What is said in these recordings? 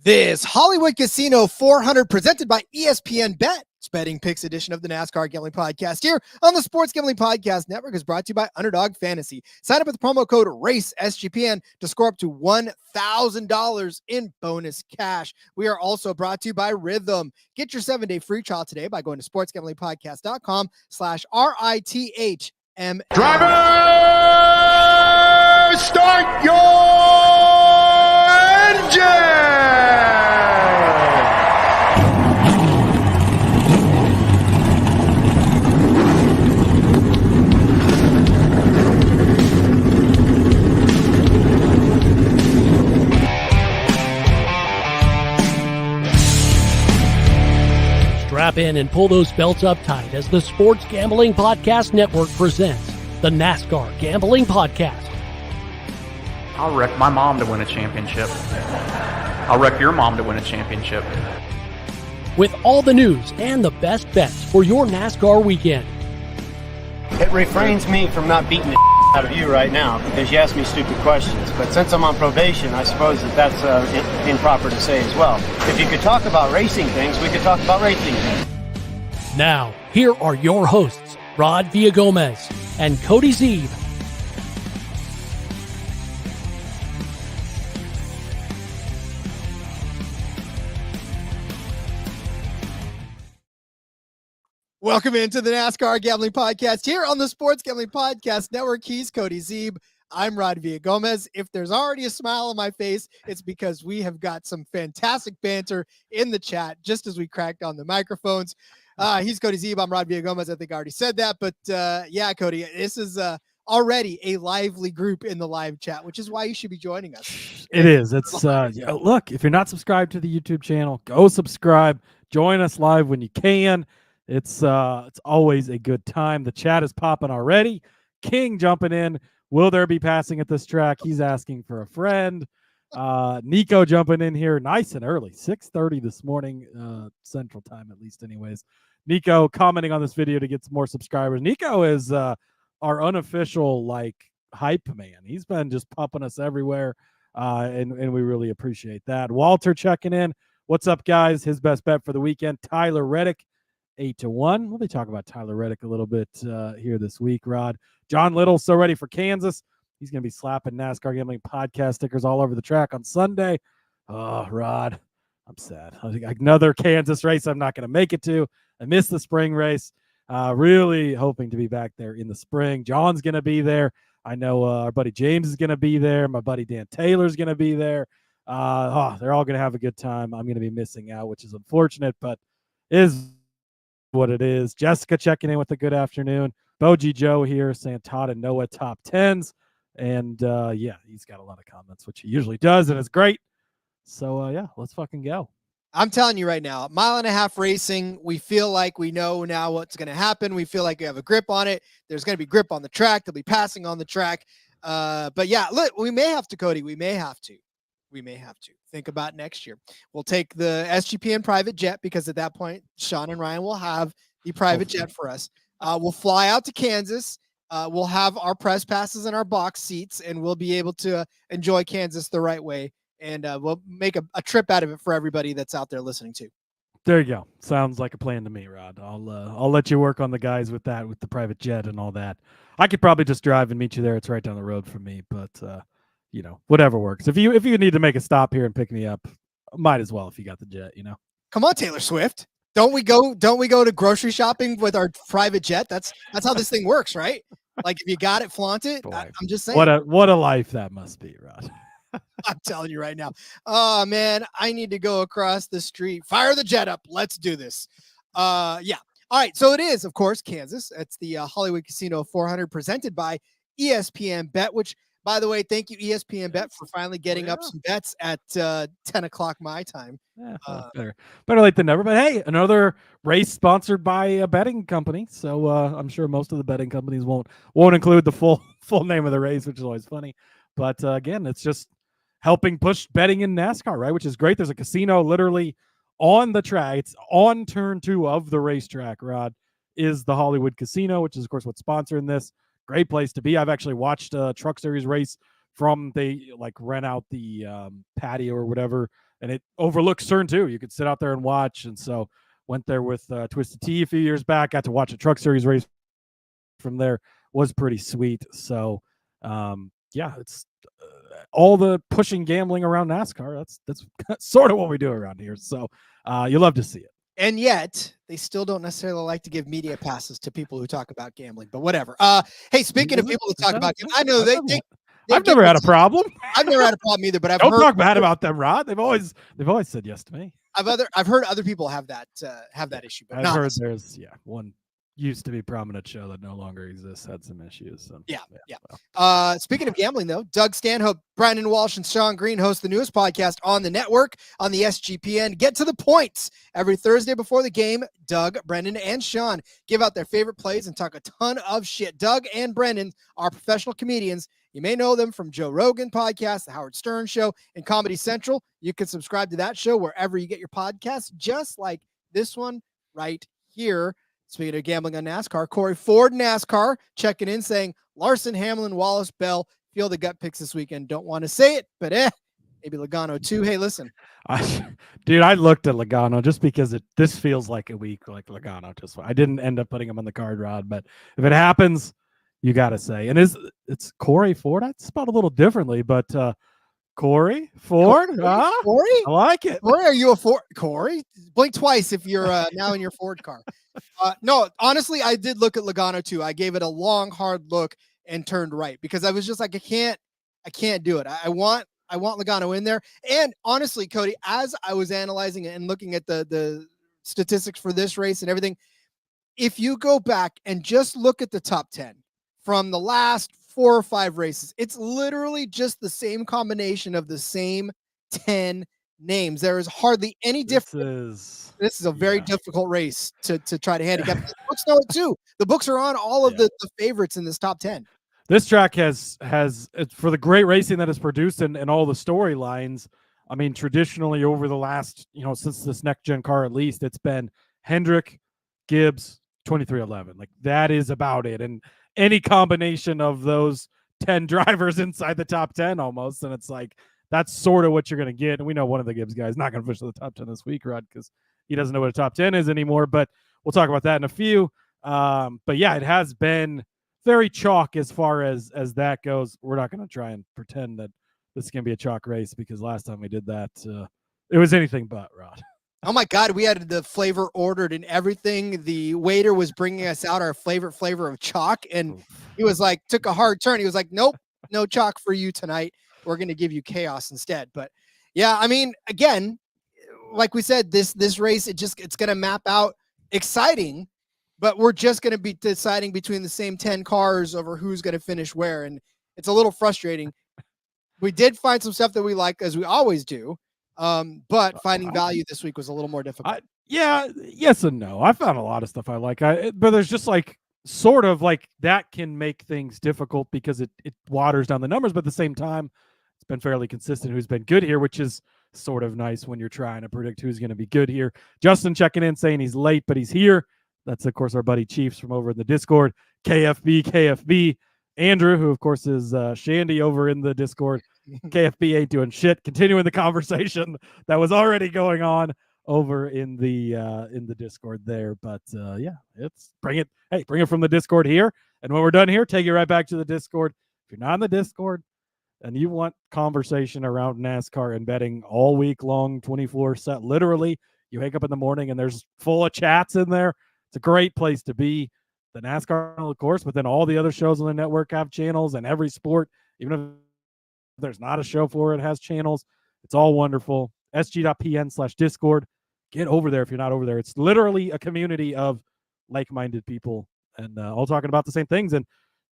This Hollywood Casino 400 presented by ESPN Bet. It's betting picks edition of the NASCAR Gambling Podcast here on the Sports Gambling Podcast Network is brought to you by Underdog Fantasy. Sign up with the promo code RACESGPN to score up to $1,000 in bonus cash. We are also brought to you by Rhythm. Get your 7-day free trial today by going to sportsgamblingpodcast.com/RITHM. Driver, start your engine! Strap in and pull those belts up tight as the Sports Gambling Podcast Network presents the NASCAR Gambling Podcast. I'll wreck my mom to win a championship. I'll wreck your mom to win a championship. With all the news and the best bets for your NASCAR weekend. It refrains me from not beating the out of you right now because you asked me stupid questions. But since I'm on probation, I suppose that's improper to say as well. If you could talk about racing things, we could talk about racing things. Now, here are your hosts, Rod Villagomez and Cody Zeeb. Welcome into the NASCAR Gambling Podcast here on the Sports Gambling Podcast Network. He's Cody Zeeb. I'm Rod Villagomez. If there's already a smile on my face, it's because we have got some fantastic banter in the chat just as we cracked on the microphones. He's Cody Zeeb. I'm Rod Villagomez. I think I already said that. But yeah, Cody, this is already a lively group in the live chat, which is why you should be joining us. It is. It's look, if you're not subscribed to the YouTube channel, go subscribe. Join us live when you can. It's always a good time. The chat is popping already. King jumping in. Will there be passing at this track? He's asking for a friend. Nico jumping in here nice and early, 6:30 this morning, Central Time at least anyways. Nico commenting on this video to get some more subscribers. Nico is our unofficial hype man. He's been just pumping us everywhere, and we really appreciate that. Walter checking in. What's up, guys? His best bet for the weekend, Tyler Reddick. 8-1. We'll be talking about Tyler Reddick a little bit here this week, Rod. John Little, so ready for Kansas. He's going to be slapping NASCAR Gambling Podcast stickers all over the track on Sunday. Oh, Rod, I'm sad. Another Kansas race I'm not going to make it to. I missed the spring race. Really hoping to be back there in the spring. John's going to be there. I know our buddy James is going to be there. My buddy Dan Taylor's going to be there. They're all going to have a good time. I'm going to be missing out, which is unfortunate, but is what it is. Jessica checking in with a good afternoon. Boji Joe here saying Todd and Noah top 10s. And yeah, he's got a lot of comments, which he usually does, and it's great. So yeah, let's fucking go. I'm telling you right now, mile and a half racing, we feel like we know now what's going to happen. We feel like we have a grip on it. There's going to be grip on the track. There'll be passing on the track. But yeah, look, we may have to, Cody. We may have to think about next year. We'll take the SGPN private jet because at that point, Sean and Ryan will have the private jet for us. We'll fly out to Kansas. We'll have our press passes and our box seats, and we'll be able to enjoy Kansas the right way. And we'll make a trip out of it for everybody that's out there listening to. There you go. Sounds like a plan to me, Rod. I'll let you work on the guys with that, with the private jet and all that. I could probably just drive and meet you there. It's right down the road from me, but you know, whatever works. If you need to make a stop here and pick me up, might as well if you got the jet, you know. Come on, Taylor Swift. Don't we go to grocery shopping with our private jet? That's how this thing works, right? Like if you got it, flaunt it. Boy, I'm just saying. What a life that must be, Rod. I'm telling you right now. Oh man, I need to go across the street. Fire the jet up. Let's do this. Yeah. All right. So it is, of course, Kansas. It's the Hollywood Casino 400 presented by ESPN Bet, which, by the way, thank you, ESPN Bet, for finally getting up some bets at 10 o'clock my time. Yeah, better late than never. But hey, another race sponsored by a betting company. So I'm sure most of the betting companies won't include the full name of the race, which is always funny. But again, it's just helping push betting in NASCAR, right? Which is great. There's a casino literally on the track. It's on turn 2 of the racetrack, Rod, is the Hollywood Casino, which is, of course, what's sponsoring this. Great place to be. I've actually watched a Truck Series race from they rent out the patio or whatever and it overlooks turn 2. You could sit out there and watch. And so went there with Twisted Tea a few years back, got to watch a Truck Series race from there. Was pretty sweet. So yeah, it's all the pushing gambling around NASCAR. That's sort of what we do around here. So you love to see it. And yet they still don't necessarily like to give media passes to people who talk about gambling, but whatever. Hey, speaking of people who talk about gambling, I know I've never had a problem. I've never had a problem either, but I've don't heard talk bad about them, Rod. They've always said yes to me. I've heard other people have that issue, but I've not heard us. there's one used to be prominent show that no longer exists, had some issues. So Yeah. well. Speaking of gambling, though, Doug Stanhope, Brandon Walsh, and Sean Green host the newest podcast on the network on the SGPN. Get to the points. Every Thursday before the game, Doug, Brendan, and Sean give out their favorite plays and talk a ton of shit. Doug and Brendan are professional comedians. You may know them from Joe Rogan podcast, the Howard Stern Show, and Comedy Central. You can subscribe to that show wherever you get your podcasts, just like this one right here. Speaking of gambling on NASCAR, Corey Ford NASCAR checking in saying, Larson, Hamlin, Wallace, Bell, feel the gut picks this weekend. Don't want to say it, but maybe Logano too. Hey, listen. Dude, I looked at Logano just because this feels like a week like Logano. I didn't end up putting him on the card, Rod, but if it happens, you got to say. And it's Corey Ford? I spelled a little differently, but Corey Ford? Corey? I like it. Corey, are you a Ford? Corey? Blink twice if you're now in your Ford car. No, honestly, I did look at Logano too. I gave it a long, hard look and turned right because I was just like, I can't do it. I want Logano in there. And honestly, Cody, as I was analyzing it and looking at the statistics for this race and everything, if you go back and just look at the top 10 from the last 4 or 5 races, it's literally just the same combination of the same 10 names. There is hardly any difference. This is a very difficult race to try to handicap. The books know it too. The books are on all of the favorites in this top 10. This track has for the great racing that is produced and all the storylines. I mean, traditionally over the last, since this next gen car, at least, it's been Hendrick, Gibbs, 2311. Like that is about it. And any combination of those 10 drivers inside the top 10 almost. And it's like, that's sort of what you're going to get. And we know one of the Gibbs guys not going to push to the top 10 this week, Rod, because he doesn't know what a top 10 is anymore. But we'll talk about that in a few. But yeah, it has been very chalk as far as that goes. We're not going to try and pretend that this is going to be a chalk race because last time we did that, it was anything but, Rod. Oh my God, we had the flavor ordered and everything. The waiter was bringing us out our favorite flavor of chalk, and he was like, took a hard turn. He was like, nope, no chalk for you tonight. We're going to give you chaos instead. But yeah, I mean, again, like we said, this race, it's going to map out exciting, but we're just going to be deciding between the same 10 cars over who's going to finish where. And it's a little frustrating. We did find some stuff that we like, as we always do. But finding value this week was a little more difficult. Yes and no. I found a lot of stuff I like. But there's just like sort of like that can make things difficult because it waters down the numbers. But at the same time, it's been fairly consistent who's been good here, which is sort of nice when you're trying to predict who's going to be good here. Justin checking in saying he's late, but he's here. That's, of course, our buddy Chiefs from over in the Discord. KFB. Andrew, who, of course, is Shandy over in the Discord. KFB ain't doing shit. Continuing the conversation that was already going on over in the Discord there. But yeah, bring it from the Discord here. And when we're done here, take it right back to the Discord. If you're not in the Discord and you want conversation around NASCAR and betting all week long, 24/7, literally, you wake up in the morning and there's full of chats in there. It's a great place to be. The NASCAR, of course, but then all the other shows on the network have channels, and every sport, even if there's not a show for it, has channels. It's all wonderful. sg.pn/Discord. Get over there if you're not over there. It's literally a community of like-minded people and all talking about the same things. And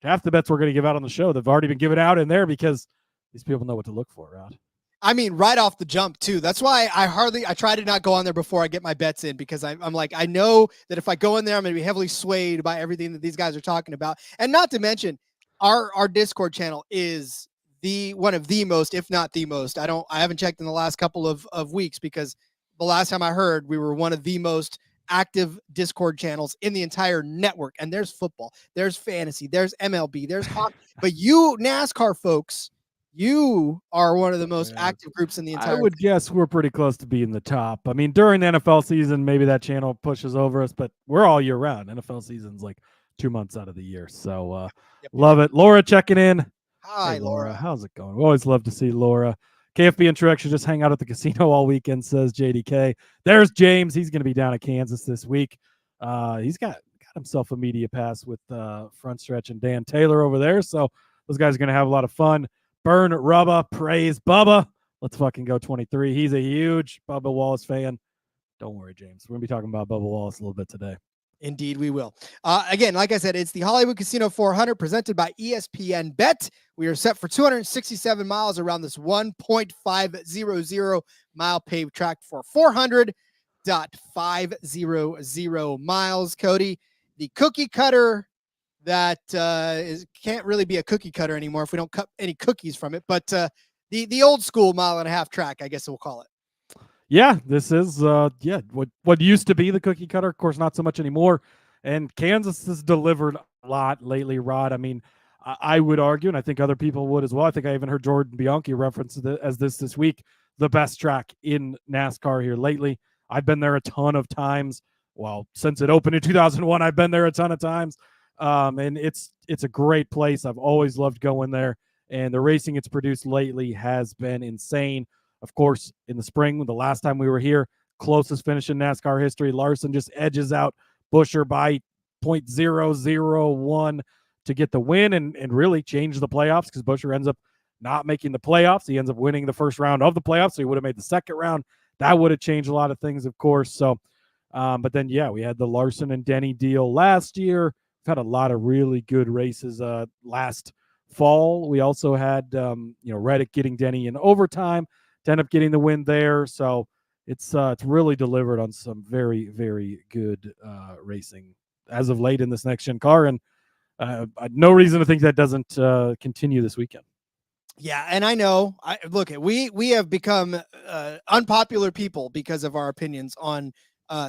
half the bets we're going to give out on the show, they've already been given out in there because these people know what to look for, Rod. I mean, right off the jump too. That's why I try to not go on there before I get my bets in, because I'm like, I know that if I go in there, I'm going to be heavily swayed by everything that these guys are talking about. And not to mention our Discord channel is one of the most, if not the most. I haven't checked in the last couple of weeks, because the last time I heard, we were one of the most active Discord channels in the entire network. And there's football, there's fantasy, there's MLB, there's hockey, but you NASCAR folks You are one of the most active groups in the entire. I would guess we're pretty close to being the top. I mean, during the NFL season, maybe that channel pushes over us, but we're all year round. NFL season's like 2 months out of the year. So love it. Laura checking in. Hi, Hey, Laura. How's it going? We always love to see Laura. KFB and Truex should just hang out at the casino all weekend, says JDK. There's James. He's going to be down at Kansas this week. He's got himself a media pass with Front Stretch and Dan Taylor over there. So those guys are going to have a lot of fun. Burn Rubba, praise Bubba. Let's fucking go 23. He's a huge Bubba Wallace fan. Don't worry, James. We're going to be talking about Bubba Wallace a little bit today. Indeed, we will. Again, like I said, it's the Hollywood Casino 400 presented by ESPN Bet. We are set for 267 miles around this 1.500 mile paved track for 400.500 miles. Cody, the cookie cutter that can't really be a cookie cutter anymore if we don't cut any cookies from it, but the old school 1.5 mile track, I guess we'll call it. Yeah, this is what used to be the cookie cutter. Of course, not so much anymore. And Kansas has delivered a lot lately, Rod. I mean, I would argue, and I think other people would as well. I think I even heard Jordan Bianchi reference as this week, the best track in NASCAR here lately. I've been there a ton of times. Well, since it opened in 2001, I've been there a ton of times. And it's a great place. I've always loved going there. And the racing it's produced lately has been insane. Of course, in the spring, the last time we were here, closest finish in NASCAR history, Larson just edges out Buescher by 0.001 to get the win and really change the playoffs, because Buescher ends up not making the playoffs. He ends up winning the first round of the playoffs, so he would have made the second round. That would have changed a lot of things, of course. So, but then, yeah, we had the Larson and Denny deal last year. We've had a lot of really good races last fall. We also had, Reddick getting Denny in overtime to end up getting the win there. So it's really delivered on some very, very good racing as of late in this next gen car. And no reason to think that doesn't continue this weekend. Yeah, and I know. We have become unpopular people because of our opinions on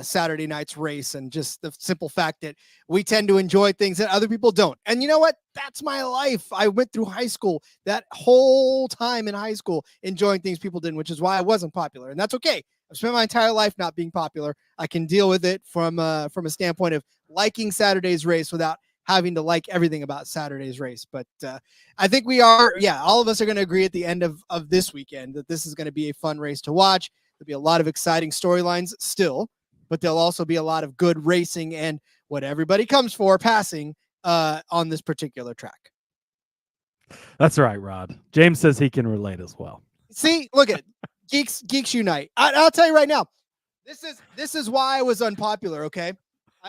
Saturday night's race, and just the simple fact that we tend to enjoy things that other people don't. And you know what? That's my life. I went through high school, that whole time in high school, enjoying things people didn't, which is why I wasn't popular. And that's okay. I've spent my entire life not being popular. I can deal with it from a standpoint of liking Saturday's race without having to like everything about Saturday's race. But I think we are, all of us are going to agree at the end of this weekend that this is going to be a fun race to watch. There'll be a lot of exciting storylines still, but there'll also be a lot of good racing and what everybody comes for, passing on this particular track. That's right, Rod. James says he can relate as well. See, look at Geeks Unite. I'll tell you right now, this is why I was unpopular, okay?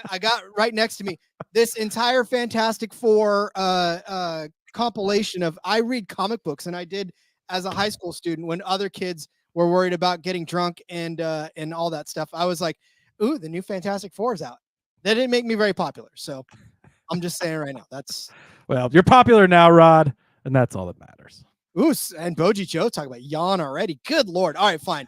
I got right next to me this entire Fantastic Four compilation of, I read comic books, and I did as a high school student when other kids were worried about getting drunk and all that stuff. I was like, ooh, the new Fantastic Four is out. That didn't make me very popular. So I'm just saying right now, well, you're popular now, Rod, and that's all that matters. Ooh, and Boji Joe talking about yawn already. Good Lord. All right, fine.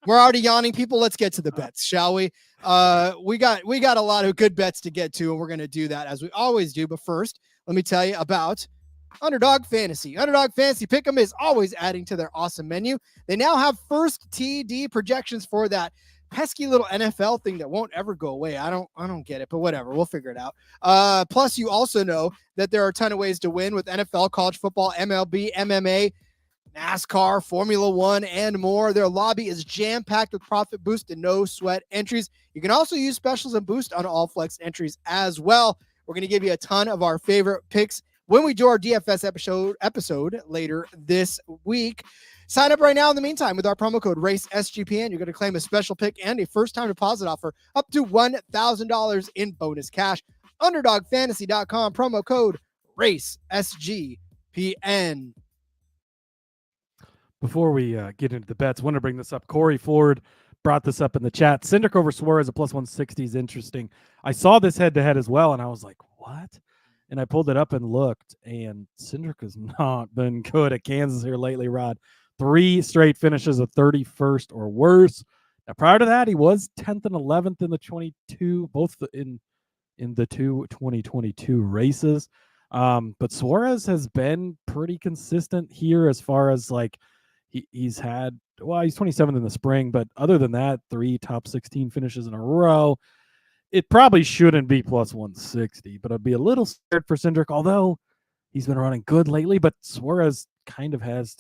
We're already yawning, people. Let's get to the bets, shall we? We got a lot of good bets to get to, and we're going to do that as we always do. But first, let me tell you about Underdog Fantasy. Underdog Fantasy Pick'em is always adding to their awesome menu. They now have first TD projections for that pesky little NFL thing that won't ever go away. I don't get it, but whatever. We'll figure it out. Plus, you also know that there are a ton of ways to win with NFL, college football, MLB, MMA, NASCAR, Formula One, and more. Their lobby is jam-packed with profit boost and no sweat entries. You can also use specials and boost on all flex entries as well. We're going to give you a ton of our favorite picks when we do our DFS episode later this week. Sign up right now in the meantime with our promo code RACESGPN. You're going to claim a special pick and a first-time deposit offer up to $1,000 in bonus cash. UnderdogFantasy.com, promo code RACESGPN. Before we get into the bets, I want to bring this up. Corey Ford brought this up in the chat. Cindric over Suarez, a plus 160 is interesting. I saw this head-to-head as well, and I was like, what? And I pulled it up and looked, and Cindric has not been good at Kansas here lately, Rod. 3 straight finishes of 31st or worse. Now, prior to that, he was 10th and 11th in the 22, both in the two 2022 races. But Suarez has been pretty consistent here as far as like he's 27th in the spring, but other than that, 3 top 16 finishes in a row. It probably shouldn't be plus 160, but I'd be a little scared for Cindric, although he's been running good lately. But Suarez kind of has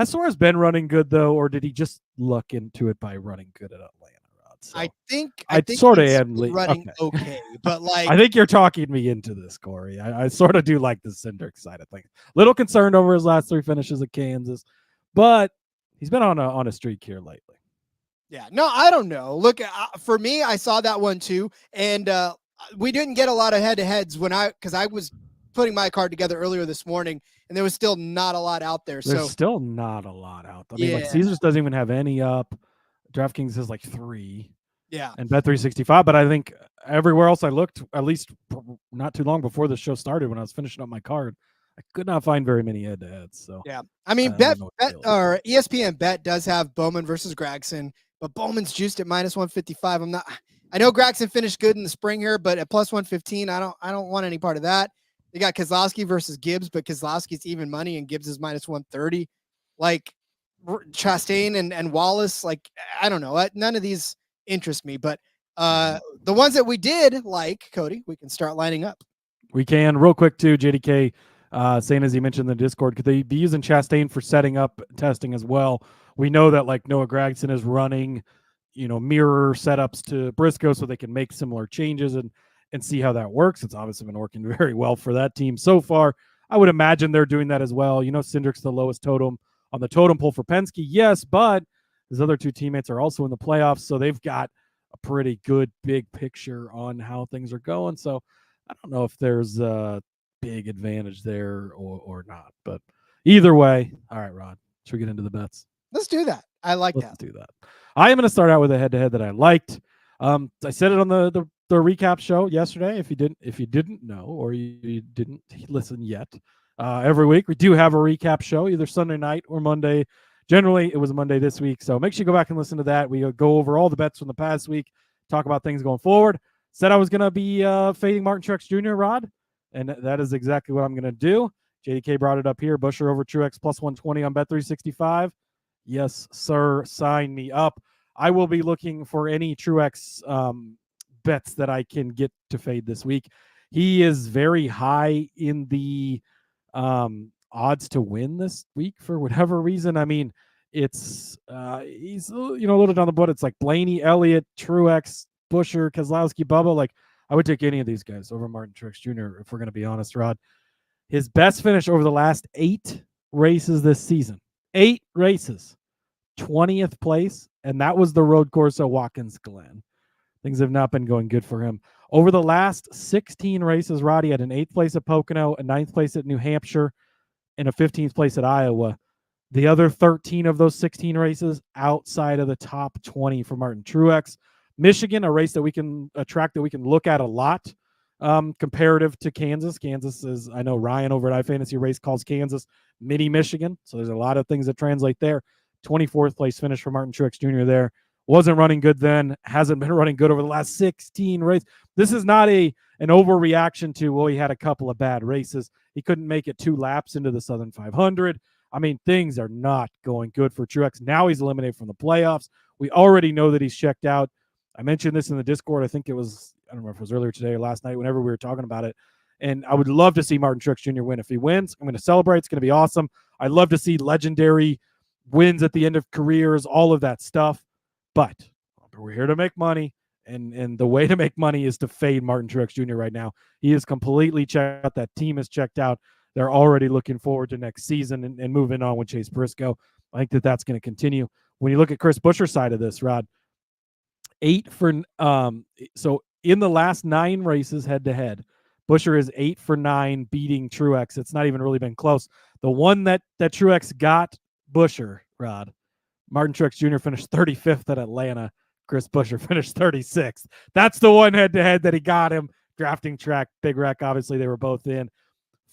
Suarez been running good though, or did he just luck into it by running good at Atlanta? Rod? So I think sort of he's am running okay, but like I think you're talking me into this, Corey. I sort of do like the Cindric side of things. Little concerned over his last 3 finishes at Kansas, but he's been on a streak here lately. Yeah, no, I don't know. Look, for me, I saw that one too, and we didn't get a lot of head-to-heads because I was putting my card together earlier this morning, and there was still not a lot out there. There's still not a lot out. I mean, like Yeah. Caesars doesn't even have any up. DraftKings has like 3. Yeah, And Bet365, but I think everywhere else I looked, at least not too long before the show started, when I was finishing up my card, I could not find very many head-to-heads. So yeah. I mean, I Bet don't know what the deal is. or ESPN Bet does have Bowman versus Gragson, but Bowman's juiced at minus 155. I know Gragson finished good in the spring here, but at plus 115, I don't want any part of that. They got Keselowski versus Gibbs, but Keselowski's even money and Gibbs is minus 130. Like Chastain and Wallace, like I don't know. None of these interest me, but the ones that we did like, Cody, we can start lining up. We can real quick too. JDK saying, as he mentioned in the Discord, could they be using Chastain for setting up testing as well? We know that like Noah Gragson is running, mirror setups to Briscoe so they can make similar changes and see how that works. It's obviously been working very well for that team so far. I would imagine they're doing that as well. Cindric's the lowest totem on the totem pole for Penske, yes, but his other 2 teammates are also in the playoffs, so they've got a pretty good big picture on how things are going. So I don't know if there's a big advantage there or not. But either way, all right, Rod, should we get into the bets? Let's do that. I like Let's that. do that. I am going to start out with a head-to-head that I liked. I said it on the recap show yesterday. If you didn't know or you didn't listen yet, every week we do have a recap show, either Sunday night or Monday. Generally, it was Monday this week, so make sure you go back and listen to that. We go over all the bets from the past week, talk about things going forward. Said I was going to be fading Martin Truex Jr., Rod, and that is exactly what I'm going to do. JDK brought it up here. Buescher over Truex plus 120 on Bet365. Yes, sir. Sign me up. I will be looking for any Truex bets that I can get to fade this week. He is very high in the odds to win this week for whatever reason. I mean, it's he's a little down the board. It's like Blaney, Elliott, Truex, Buescher, Keselowski, Bubba. Like I would take any of these guys over Martin Truex Jr. if we're going to be honest, Rod. His best finish over the last 8 races this season. 8 races, 20th place, and that was the road course at Watkins Glen. Things have not been going good for him. Over the last 16 races, Roddy had an 8th place at Pocono, a 9th place at New Hampshire, and a 15th place at Iowa. The other 13 of those 16 races outside of the top 20 for Martin Truex. Michigan, a track that we can look at a lot comparative to Kansas. Kansas is, I know Ryan over at iFantasy Race calls Kansas mini Michigan. So there's a lot of things that translate there. 24th place finish for Martin Truex Jr. there. Wasn't running good then. Hasn't been running good over the last 16 races. This is not an overreaction to, well, he had a couple of bad races. He couldn't make it 2 laps into the Southern 500. I mean, things are not going good for Truex. Now he's eliminated from the playoffs. We already know that he's checked out. I mentioned this in the Discord. I think it was, I don't remember if it was earlier today or last night, whenever we were talking about it. And I would love to see Martin Truex Jr. win. If he wins, I'm going to celebrate. It's going to be awesome. I'd love to see legendary wins at the end of careers, all of that stuff. But we're here to make money, and the way to make money is to fade Martin Truex Jr. right now. He is completely checked out. That team is checked out. They're already looking forward to next season and moving on with Chase Briscoe. I think that's going to continue. When you look at Chris Buescher's side of this, Rod, 8 for so in the last 9 races head-to-head, Buescher is 8 for 9 beating Truex. It's not even really been close. The one that Truex got Buescher, Rod, Martin Truex Jr. finished 35th at Atlanta. Chris Buescher finished 36th. That's the one head-to-head that he got him. Drafting track, Big Wreck, obviously they were both in.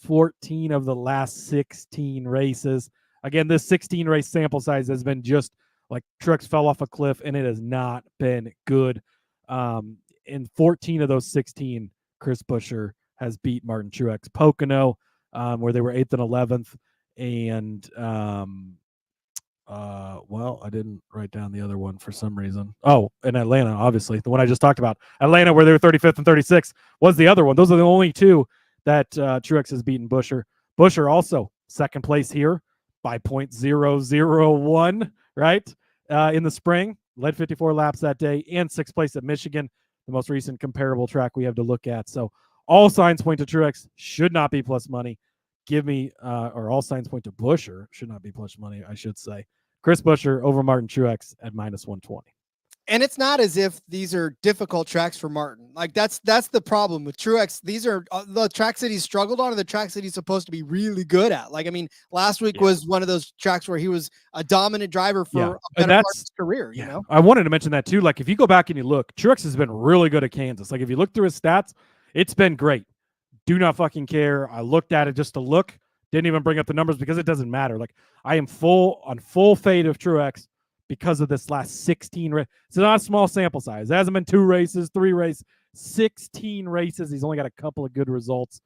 14 of the last 16 races. Again, this 16-race sample size has been just like Truex fell off a cliff, and it has not been good. In 14 of those 16, Chris Buescher has beat Martin Truex. Pocono, where they were 8th and 11th, and well, I didn't write down the other one for some reason. Oh, in Atlanta, obviously, the one I just talked about. Atlanta, where they were 35th and 36th, was the other one. Those are the only two that Truex has beaten Buescher. Buescher also second place here by 0.001, right? In the spring, led 54 laps that day, and 6th place at Michigan, the most recent comparable track we have to look at. So all signs point to Truex, should not be plus money. Give me, or all signs point to Buescher, should not be plus money, I should say. Chris Buescher over Martin Truex at -120. And it's not as if these are difficult tracks for Martin. Like that's the problem with Truex. These are the tracks that he's struggled on, are the tracks that he's supposed to be really good at. Like, I mean, last week was one of those tracks where he was a dominant driver for a better part of his career. You know, I wanted to mention that too. Like, if you go back and you look, Truex has been really good at Kansas. Like, if you look through his stats, it's been great. Do not fucking care. I looked at it just to look. Didn't even bring up the numbers because it doesn't matter. Like, I am full fade of Truex because of this last 16 races. It's not a small sample size. It hasn't been 2 races, 3 races, 16 races. He's only got a couple of good results.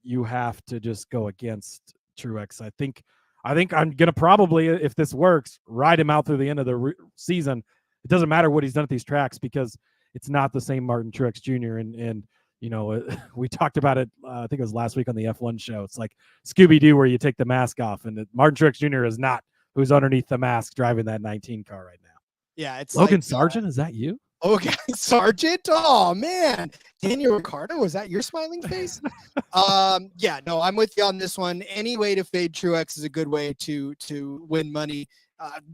You have to just go against Truex. I think I'm gonna probably, if this works, ride him out through the end of the season. It doesn't matter what he's done at these tracks because it's not the same Martin Truex Jr. And you know, we talked about it. I think it was last week on the F1 show. It's like Scooby-Doo where you take the mask off, and Martin Truex Jr. is not who's underneath the mask driving that 19 car right now. Yeah, it's Logan like, Sargent. Is that you? Okay, Sargent. Oh man, Daniel Ricciardo. Was that your smiling face? Yeah, no, I'm with you on this one. Any way to fade Truex is a good way to win money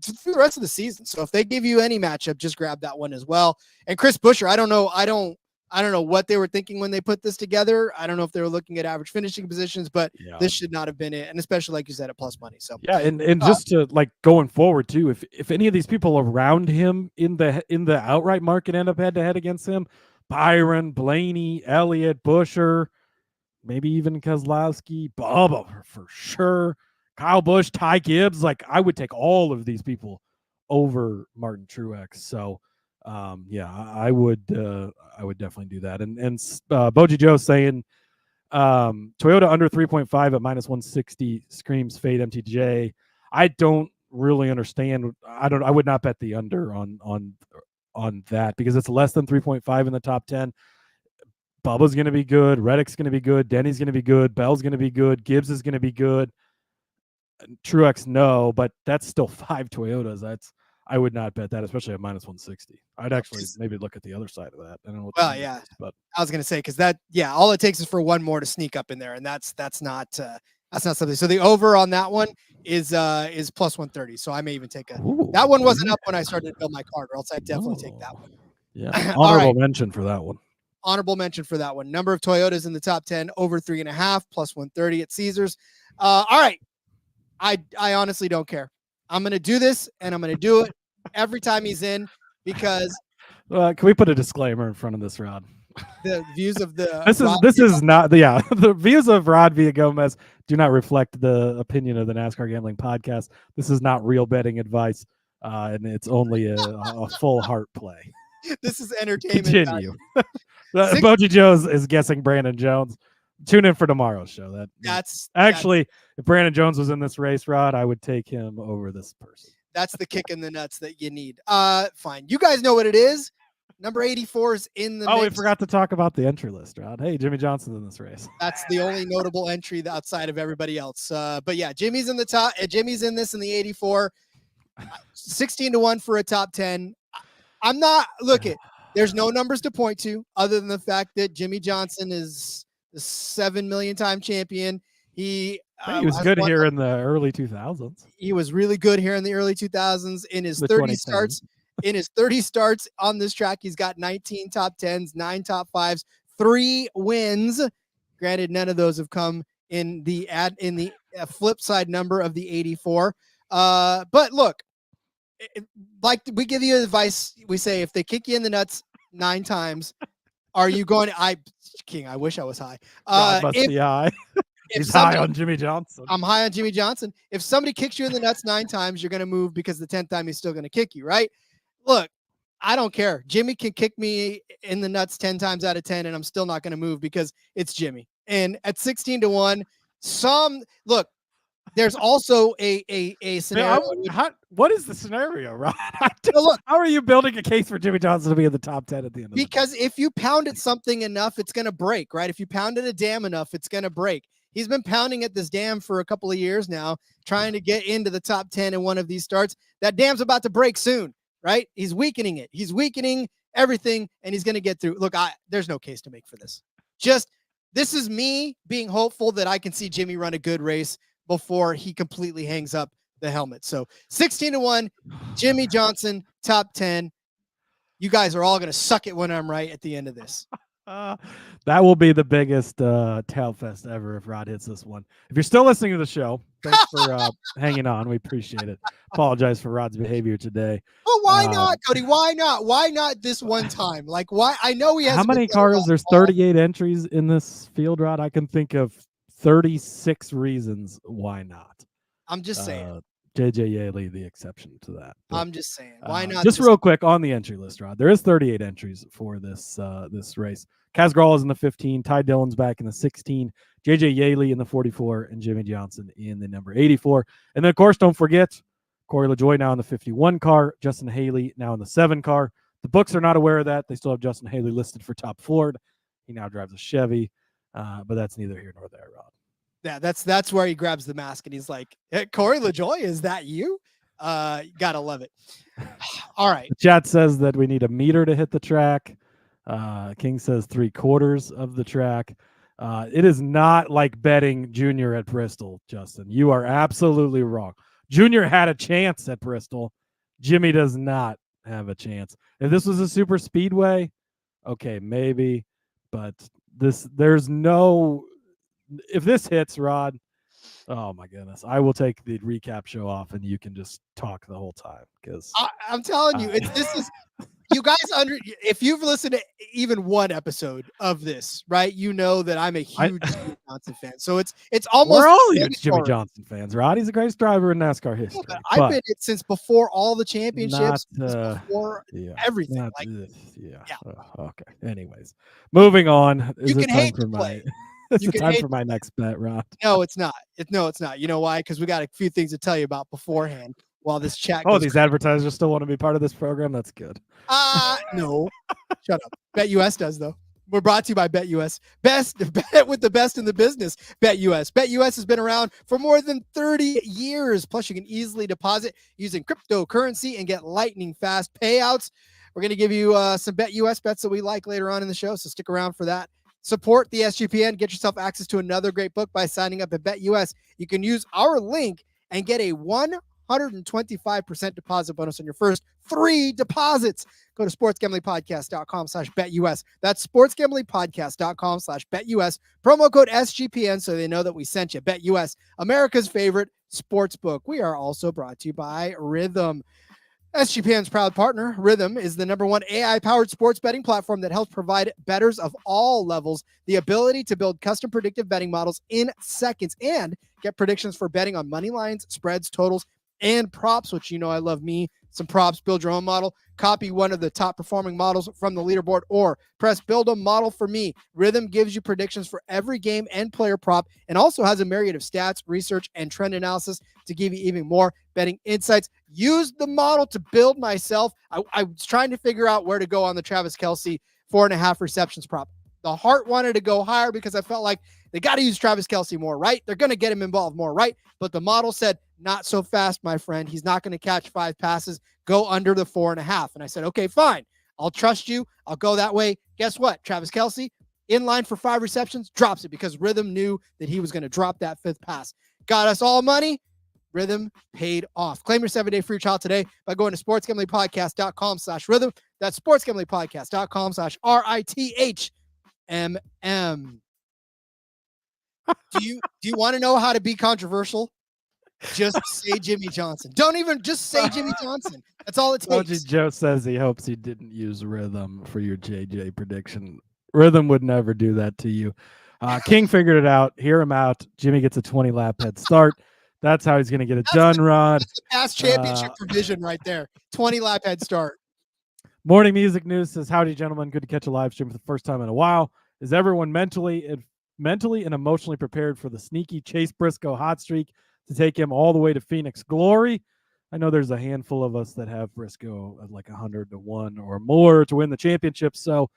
through the rest of the season. So if they give you any matchup, just grab that one as well. And Chris Buescher, I don't know what they were thinking when they put this together. I don't know if they were looking at average finishing positions, but this should not have been it. And especially, like you said, at plus money. So yeah, and just to like going forward too, if any of these people around him in the outright market end up head to head against him, Byron, Blaney, Elliott, Buescher, maybe even Keselowski, Bubba for sure, Kyle Busch, Ty Gibbs, like I would take all of these people over Martin Truex. So yeah, I would definitely do that. And Boji Joe saying Toyota under 3.5 at -160 screams fade MTJ. I don't really understand. I would not bet the under on that because it's less than 3.5 in the top 10. Bubba's going to be good. Reddick's going to be good. Denny's going to be good. Bell's going to be good. Gibbs is going to be good. Truex, no, but that's still 5 Toyotas. I would not bet that, especially at -160. I'd actually maybe look at the other side of that. I don't know what yeah, but I was going to say, because all it takes is for one more to sneak up in there, and that's not something. So the over on that one is plus 130. So I may even take that one wasn't up when I started to build my card, or else I'd definitely take that one. Yeah, honorable mention for that one. Honorable mention for that one. Number of Toyotas in the top 10 over 3.5 plus 130 at Caesars. All right. I honestly don't care. I'm going to do this, and I'm going to do it every time he's in because. Can we put a disclaimer in front of this, Rod? The views of the this is not the views of Rod Villagomez do not reflect the opinion of the NASCAR Gambling Podcast. This is not real betting advice, and it's only a full heart play. This is entertainment. Continue. Boji Joe is guessing Brandon Jones. Tune in for tomorrow's show. If Brandon Jones was in this race, Rod, I would take him over this person. That's the kick in the nuts that you need. Fine. You guys know what it is. Number 84 is in the mix. We forgot to talk about the entry list, Rod. Hey, Jimmy Johnson's in this race. That's the only notable entry outside of everybody else. But yeah, Jimmy's in the top. Jimmy's in this in the 84. 16-1 for a top 10. I'm not there's no numbers to point to other than the fact that Jimmy Johnson is the 7 million time champion. He was good here in the early 2000s. He was really good here in the early 2000s. In his 30 starts, on this track, he's got 19 top 10s, 9 top 5s, 3 wins. Granted, none of those have come in the flip side number of the 84. But look, like we give you advice, we say if they kick you in the nuts 9 times, are you going to King, I wish I was high. Must be high. He's high on Jimmy Johnson. I'm high on Jimmy Johnson. If somebody kicks you in the nuts 9 times, you're going to move because the 10th time he's still going to kick you, right? Look, I don't care. Jimmy can kick me in the nuts 10 times out of 10, and I'm still not going to move because it's Jimmy. And at 16-1, look, there's also a scenario. What is the scenario, Ron? Look, how are you building a case for Jimmy Johnson to be in the top 10 at the end of the because if you pound at something enough, it's going to break, right? If you pound at a dam enough, it's going to break. He's been pounding at this dam for a couple of years now, trying to get into the top 10 in one of these starts. That dam's about to break soon, right? He's weakening it. He's weakening everything, and he's going to get through. Look, there's no case to make for this. This is me being hopeful that I can see Jimmy run a good race before he completely hangs up the helmet. So 16-1, Jimmy Johnson, top 10. You guys are all going to suck it when I'm right at the end of this. That will be the biggest tail fest ever if Rod hits this one. If you're still listening to the show, thanks for hanging on. We appreciate it. Apologize for Rod's behavior today. Well, why not, Cody? Why not? Why not this one time? Like, why? I know he has. How many cars? There's 38 entries in this field, Rod. I can think of 36 reasons why not. I'm just saying. JJ Yaley, the exception to that. But, I'm just saying. Why not? Just real quick on the entry list, Rod. There is 38 entries for this race. Kaz Grall is in the 15. Ty Dillon's back in the 16. JJ Yaley in the 44, and Jimmy Johnson in the number 84. And then, of course, don't forget Corey LaJoie now in the 51 car. Justin Haley now in the 7 car. The books are not aware of that. They still have Justin Haley listed for top Ford. He now drives a Chevy, but that's neither here nor there, Rod. Yeah, that's where he grabs the mask and he's like, hey, Corey LaJoie, is that you? Gotta love it. All right. The chat says that we need a meter to hit the track. King says 3/4 of the track. It is not like betting Junior at Bristol, Justin. You are absolutely wrong. Junior had a chance at Bristol. Jimmy does not have a chance. If this was a super speedway, okay, maybe, but there's no. If this hits, Rod, oh my goodness, I will take the recap show off and you can just talk the whole time because I'm telling you, you guys if you've listened to even one episode of this, right, you know that I'm a huge Jimmy Johnson fan. So it's almost we're all huge Jimmy Johnson fans, Rod. He's the greatest driver in NASCAR history. Yeah, I've been it since before all the championships, before everything. Okay. Anyways, moving on. You can hate to play. It's time for my next bet, Rod. No, it's not. No, it's not. You know why? Because we got a few things to tell you about beforehand while this chat goes. Oh, these advertisers still want to be part of this program? That's good. No. Shut up. BetUS does, though. We're brought to you by BetUS. Bet with the best in the business. BetUS. BetUS has been around for more than 30 years. Plus, you can easily deposit using cryptocurrency and get lightning fast payouts. We're going to give you some BetUS bets that we like later on in the show, so stick around for that. Support the SGPN. Get yourself access to another great book by signing up at BetUS. You can use our link and get a 125% deposit bonus on your first 3 deposits. Go to sportsgamblingpodcast.com/BetUS. That's sportsgamblingpodcast.com/BetUS. Promo code SGPN so they know that we sent you. BetUS, America's favorite sports book. We are also brought to you by Rhythm. SGPN's proud partner, Rhythm, is the #1 AI-powered sports betting platform that helps provide bettors of all levels the ability to build custom predictive betting models in seconds and get predictions for betting on money lines, spreads, totals, and props, which you know I love me some props. Build your own model. Copy one of the top-performing models from the leaderboard or press Build a Model for me. Rhythm gives you predictions for every game and player prop and also has a myriad of stats, research, and trend analysis to give you even more betting insights. Use the model to build myself. I was trying to figure out where to go on the Travis Kelce 4.5 receptions prop. The heart wanted to go higher because I felt like they got to use Travis Kelce more, right? They're going to get him involved more, right? But the model said, not so fast, my friend. He's not going to catch 5 passes. Go under the 4.5. And I said, okay, fine. I'll trust you. I'll go that way. Guess what? Travis Kelce, in line for 5 receptions, drops it because Rhythm knew that he was going to drop that 5th pass. Got us all money. Rhythm paid off. Claim your 7-day free trial today by going to sportsgamblingpodcast.com/rhythm. That's sportsgamblingpodcast.com/RITHMM. Do you want to know how to be controversial? Just say Jimmy Johnson. Don't even just say Jimmy Johnson. That's all it takes. Joe says he hopes he didn't use Rhythm for your JJ prediction. Rhythm would never do that to you. King figured it out. Hear him out. Jimmy gets a 20-lap head start. That's how he's going to get it done, Rod. That's the past championship provision right there. 20-lap head start. Morning Music News says, howdy, gentlemen. Good to catch a live stream for the first time in a while. Is everyone mentally and emotionally prepared for the sneaky Chase Briscoe hot streak to take him all the way to Phoenix glory? I know there's a handful of us that have Briscoe at like 100-1 or more to win the championship, so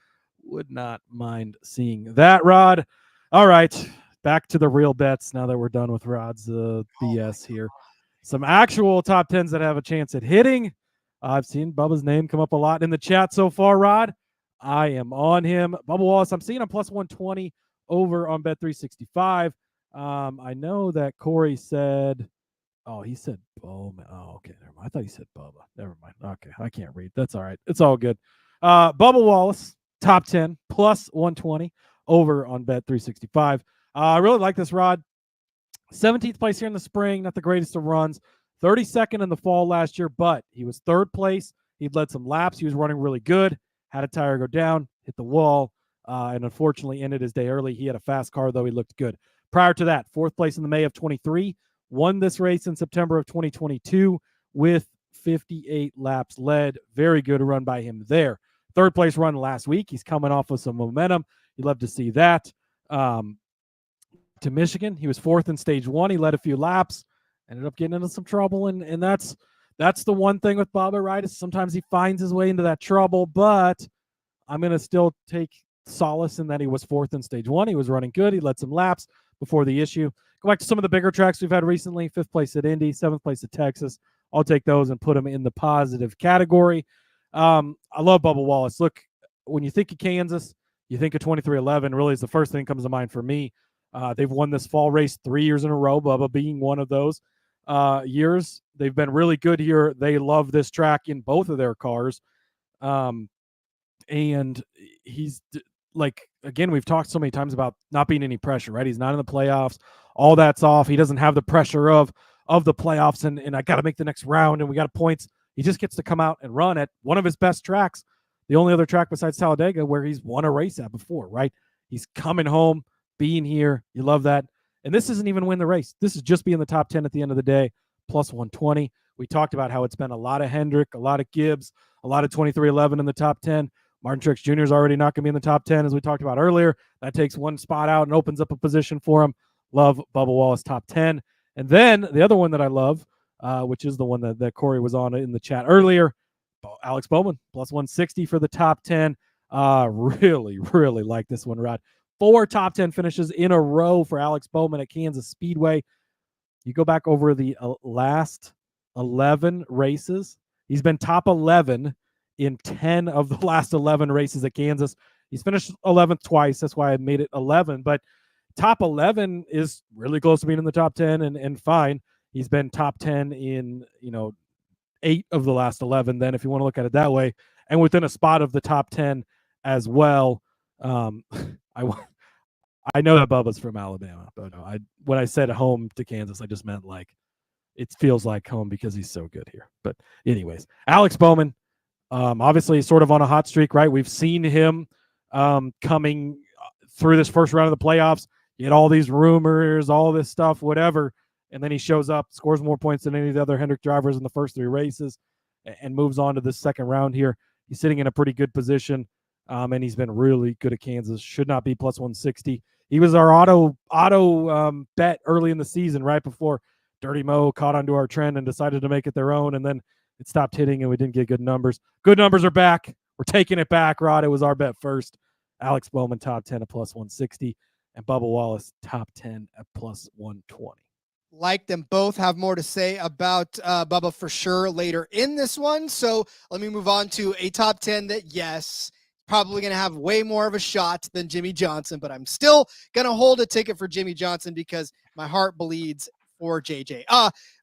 would not mind seeing that, Rod. All right, back to the real bets now that we're done with Rod's BS here. Some actual top 10s that have a chance at hitting. I've seen Bubba's name come up a lot in the chat so far, Rod. I am on him. Bubba Wallace, I'm seeing him plus 120 over on Bet365. I know that Corey said, he said Bowman. Oh, okay. Never mind. I thought he said Bubba. Never mind. Okay. I can't read. That's all right. It's all good. Bubba Wallace, top 10, plus 120 over on Bet365. I really like this, Rod. 17th place here in the spring. Not the greatest of runs. 32nd in the fall last year, but he was third place. He'd led some laps. He was running really good. Had a tire go down, hit the wall, and unfortunately ended his day early. He had a fast car, though he looked good. Prior to that, fourth place in the May of 23. Won this race in September of 2022 with 58 laps led. Very good run by him there. Third place run last week. He's coming off with some momentum. You'd love to see that. To Michigan, he was fourth in stage one. He led a few laps, ended up getting into some trouble, and that's the one thing with Bubba, right? Is sometimes he finds his way into that trouble, but I'm going to still take solace in that he was fourth in stage one. He was running good. He led some laps before the issue. Go back to some of the bigger tracks we've had recently. Fifth place at Indy, seventh place at Texas. I'll take those and put them in the positive category. I love Bubba Wallace. Look, when you think of Kansas, you think of 2311. Really is the first thing that comes to mind for me. They've won this fall race 3 years in a row, Bubba being one of those years. They've been really good here. They love this track in both of their cars. And he's like, again, we've talked so many times about not being any pressure, right? He's not in the playoffs. All that's off. He doesn't have the pressure of the playoffs and I got to make the next round and we got points. He just gets to come out and run at one of his best tracks. The only other track besides Talladega where he's won a race at before, right? He's coming home, being here. You love that. And this isn't even win the race. This is just be in the top 10 at the end of the day, plus 120. We talked about how it's been a lot of Hendrick, a lot of Gibbs, a lot of 2311 in the top 10. Martin Truex Jr. is already not going to be in the top 10, as we talked about earlier. That takes one spot out and opens up a position for him. Love Bubba Wallace top 10. And then the other one that I love, which is the one that Corey was on in the chat earlier, Alex Bowman, plus 160 for the top 10. Really, really like this one, Rod. 4 top 10 finishes in a row for Alex Bowman at Kansas Speedway. You go back over the last 11 races. He's been top 11 in 10 of the last 11 races at Kansas. He's finished 11th twice. That's why I made it 11. But top 11 is really close to being in the top 10 and fine. He's been top 10 in, 8 of the last 11 then, if you want to look at it that way. And within a spot of the top 10 as well. I know that Bubba's from Alabama, but no, when I said home to Kansas, I just meant like it feels like home because he's so good here. But anyways, Alex Bowman, obviously sort of on a hot streak, right? We've seen him coming through this first round of the playoffs. You had all these rumors, all this stuff, whatever, and then he shows up, scores more points than any of the other Hendrick drivers in the first 3 races, and moves on to this second round here. He's sitting in a pretty good position. And he's been really good at Kansas. Should not be plus 160. He was our auto bet early in the season, right before Dirty Mo caught onto our trend and decided to make it their own, and then it stopped hitting and we didn't get good numbers. Good numbers are back. We're taking it back, Rod. It was our bet first. Alex Bowman, top 10 at plus 160, and Bubba Wallace, top 10 at plus 120. Like them both. Have more to say about Bubba for sure later in this one. So let me move on to a top 10 that, yes, probably going to have way more of a shot than Jimmy Johnson, but I'm still going to hold a ticket for Jimmy Johnson because my heart bleeds for JJ.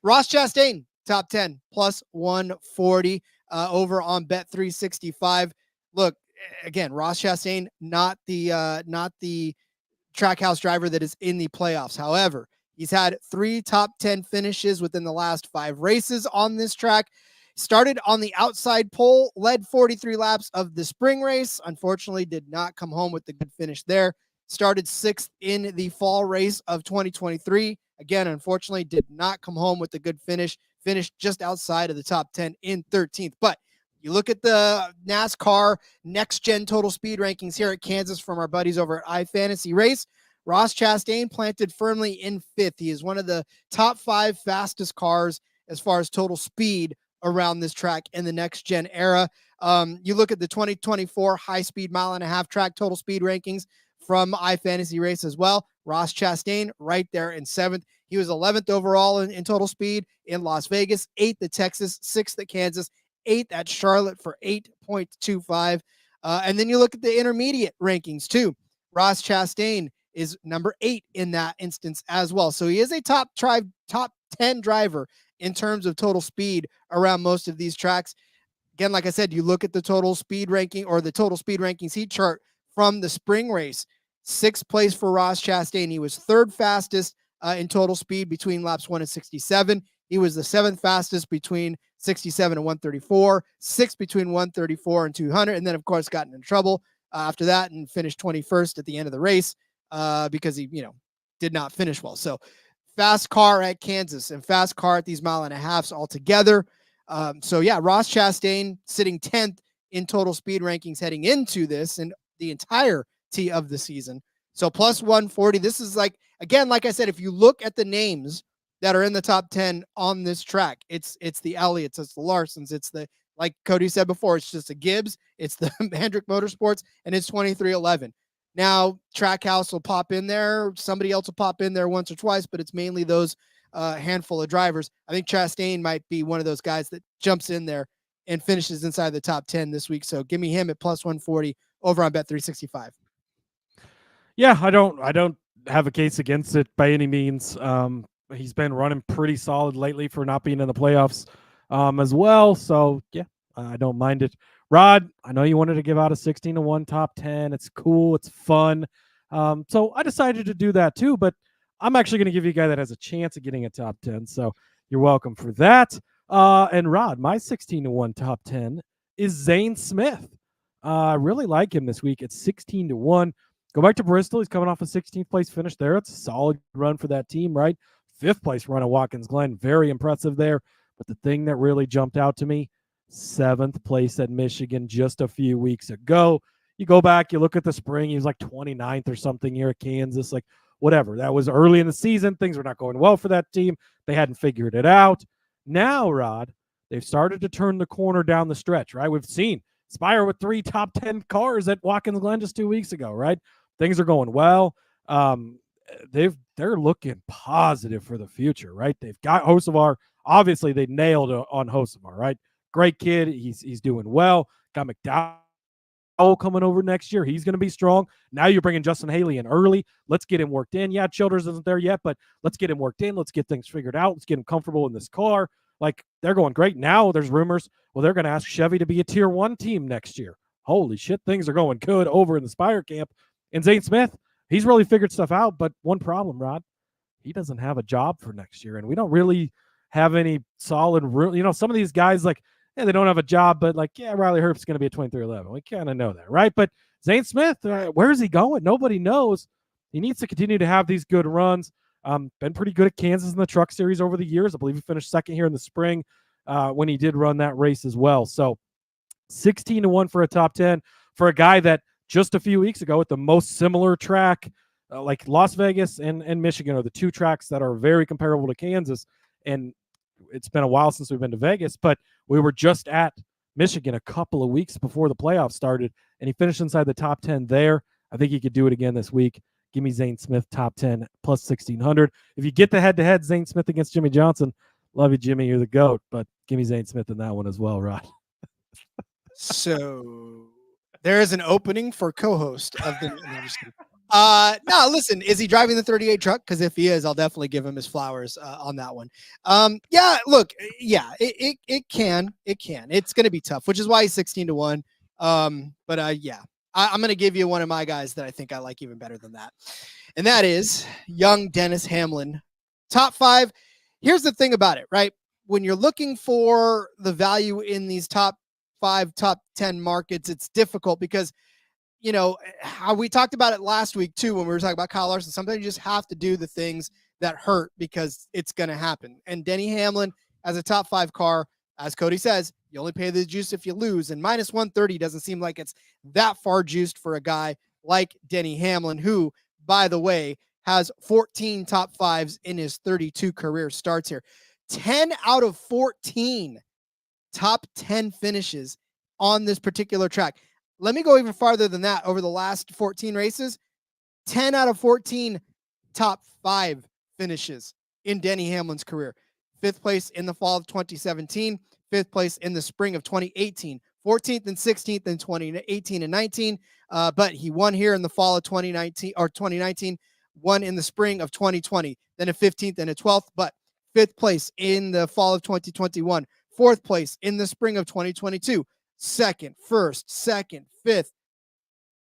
Ross Chastain, top 10, plus 140 over on Bet365. Look, again, Ross Chastain, not the Trackhouse driver that is in the playoffs. However, he's had 3 top 10 finishes within the last 5 races on this track. Started on the outside pole, led 43 laps of the spring race. Unfortunately, did not come home with the good finish there. Started 6th in the fall race of 2023. Again, unfortunately, did not come home with the good finish. Finished just outside of the top 10 in 13th. But You look at the NASCAR Next Gen Total Speed rankings here at Kansas from our buddies over at iFantasy Race. Ross Chastain planted firmly in 5th. He is one of the top 5 fastest cars as far as total speed around this track in the next gen era. You look at the 2024 high-speed mile-and-a-half track total speed rankings from iFantasy Race as well. Ross Chastain right there in 7th. He was 11th overall in total speed in Las Vegas, 8th at Texas, 6th at Kansas, 8th at Charlotte for 8.25. And then you look at the intermediate rankings too. Ross Chastain is number 8 in that instance as well. So he is a top 10 driver in terms of total speed around most of these tracks. Again, like I said, you look at the total speed ranking or the total speed rankings heat chart from the spring race. 6th place for Ross Chastain. He was 3rd fastest in total speed between laps 1 and 67. He was the 7th fastest between 67 and 134, 6th between 134 and 200, and then, of course, got into trouble after that and finished 21st at the end of the race because he, did not finish well. So fast car at Kansas and fast car at these mile-and-a-halves altogether. So, yeah, Ross Chastain sitting 10th in total speed rankings heading into this and the entirety of the season. So plus 140. This is like, again, like I said, if you look at the names that are in the top 10 on this track, it's the Elliots, it's the Larsons, it's the, like Cody said before, it's just a Gibbs, it's the Hendrick Motorsports, and it's 2311. Now, Trackhouse will pop in there. Somebody else will pop in there once or twice, but it's mainly those handful of drivers. I think Chastain might be one of those guys that jumps in there and finishes inside the top 10 this week. So give me him at plus 140 over on Bet365. Yeah, I don't have a case against it by any means. He's been running pretty solid lately for not being in the playoffs as well. So, yeah, I don't mind it. Rod, I know you wanted to give out a 16-1 top 10. It's cool. It's fun. So I decided to do that too, but I'm actually going to give you a guy that has a chance of getting a top 10. So you're welcome for that. And Rod, my 16-1 top 10 is Zane Smith. I really like him this week. It's 16-1. Go back to Bristol. He's coming off a 16th place finish there. It's a solid run for that team, right? 5th place run at Watkins Glen. Very impressive there. But the thing that really jumped out to me, 7th place at Michigan just a few weeks ago. You go back, you look at the spring, he was like 29th or something here at Kansas, like whatever. That was early in the season. Things were not going well for that team. They hadn't figured it out. Now, Rod, they've started to turn the corner down the stretch, right? We've seen Spire with 3 top 10 cars at Watkins Glen just 2 weeks ago, right? Things are going well. They're looking positive for the future, right? They've got Hocevar. Obviously, they nailed on Hocevar, right? Great kid. He's doing well. Got McDowell coming over next year. He's going to be strong. Now you're bringing Justin Haley in early. Let's get him worked in. Yeah, Childers isn't there yet, but let's get him worked in. Let's get things figured out. Let's get him comfortable in this car. Like, they're going great. Now there's rumors, well, they're going to ask Chevy to be a tier 1 team next year. Holy shit, things are going good over in the Spire camp. And Zane Smith, he's really figured stuff out, but one problem, Rod, he doesn't have a job for next year, and we don't really have any solid, some of these guys, like, yeah, they don't have a job, but like, yeah, Riley Herbst's going to be a 2311. We kind of know that, right? But Zane Smith, where is he going? Nobody knows. He needs to continue to have these good runs. Been pretty good at Kansas in the Truck Series over the years. I believe he finished 2nd here in the spring when he did run that race as well. So 16-1 for a top 10 for a guy that just a few weeks ago at the most similar track, like Las Vegas and Michigan are the 2 tracks that are very comparable to Kansas. And it's been a while since we've been to Vegas, but we were just at Michigan a couple of weeks before the playoffs started, and he finished inside the top 10 there. I think he could do it again this week. Give me Zane Smith top 10 plus 1,600. If you get the head-to-head Zane Smith against Jimmy Johnson, love you, Jimmy. You're the GOAT, but give me Zane Smith in that one as well, Rod. So there is an opening for co-host of the. No, listen, is he driving the 38 truck? Because if he is, I'll definitely give him his flowers on that one. Yeah, look, yeah, it can. It's going to be tough, which is why he's 16-1. But yeah, I'm going to give you one of my guys that I think I like even better than that. And that is young Dennis Hamlin, top 5. Here's the thing about it, right? When you're looking for the value in these top 5, top 10 markets, it's difficult because, how we talked about it last week too, when we were talking about Kyle Larson, sometimes you just have to do the things that hurt because it's going to happen. And Denny Hamlin as a top 5 car, as Cody says, you only pay the juice if you lose, and minus 130 doesn't seem like it's that far juiced for a guy like Denny Hamlin, who, by the way, has 14 top fives in his 32 career starts here. 10 out of 14 top 10 finishes on this particular track. Let me go even farther than that. Over the last 14 races, 10 out of 14 top 5 finishes in Denny Hamlin's career. 5th place in the fall of 2017, 5th place in the spring of 2018, 14th and 16th in 2018 and 19. But he won here in the fall of 2019, won in the spring of 2020, then a 15th and a 12th, but 5th place in the fall of 2021, 4th place in the spring of 2022, 2nd, 1st, 2nd, 5th.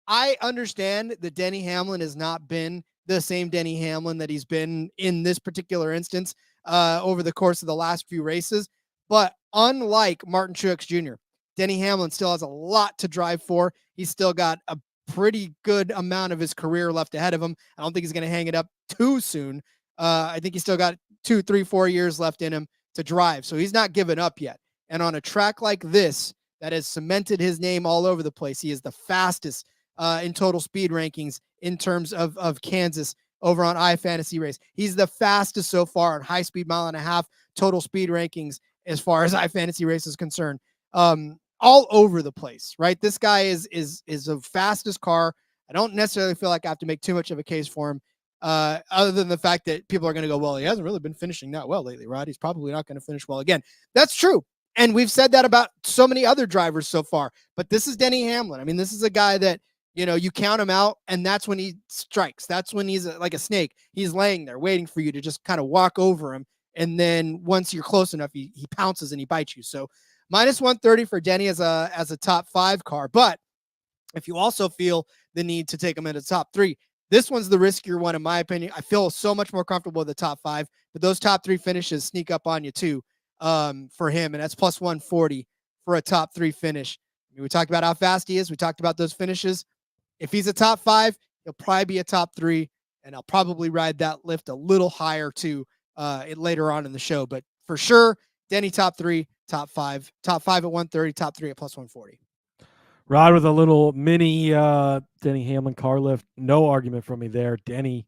I understand that Denny Hamlin has not been the same Denny Hamlin that he's been in this particular instance over the course of the last few races. But unlike Martin Truex Jr., Denny Hamlin still has a lot to drive for. He's still got a pretty good amount of his career left ahead of him. I don't think he's going to hang it up too soon. I think he's still got 2, 3, 4 years left in him to drive. So he's not given up yet. And on a track like this that has cemented his name all over the place, he is the fastest in total speed rankings in terms of Kansas over on iFantasy Race. He's the fastest so far on high speed mile and a half total speed rankings as far as iFantasy Race is concerned. All over the place, right? This guy is the fastest car. I don't necessarily feel like I have to make too much of a case for him, other than the fact that people are going to go, well, he hasn't really been finishing that well lately, Rod. He's probably not going to finish well again. That's true. And we've said that about so many other drivers so far. But this is Denny Hamlin. I mean, this is a guy that, you count him out, and that's when he strikes. That's when he's like a snake. He's laying there waiting for you to just kind of walk over him. And then once you're close enough, he pounces and he bites you. So minus 130 for Denny as a top 5 car. But if you also feel the need to take him into top 3, this one's the riskier one, in my opinion. I feel so much more comfortable with the top 5, but those top 3 finishes sneak up on you too, for him. And that's plus 140 for a top 3 finish. I mean, we talked about how fast he is. We talked about those finishes. If he's a top 5, he'll probably be a top 3, and I'll probably ride that lift a little higher too later on in the show. But for sure, Denny top 3, top 5 at 130, top 3 at plus 140. Rod with a little mini Denny Hamlin car lift. No argument from me there. Denny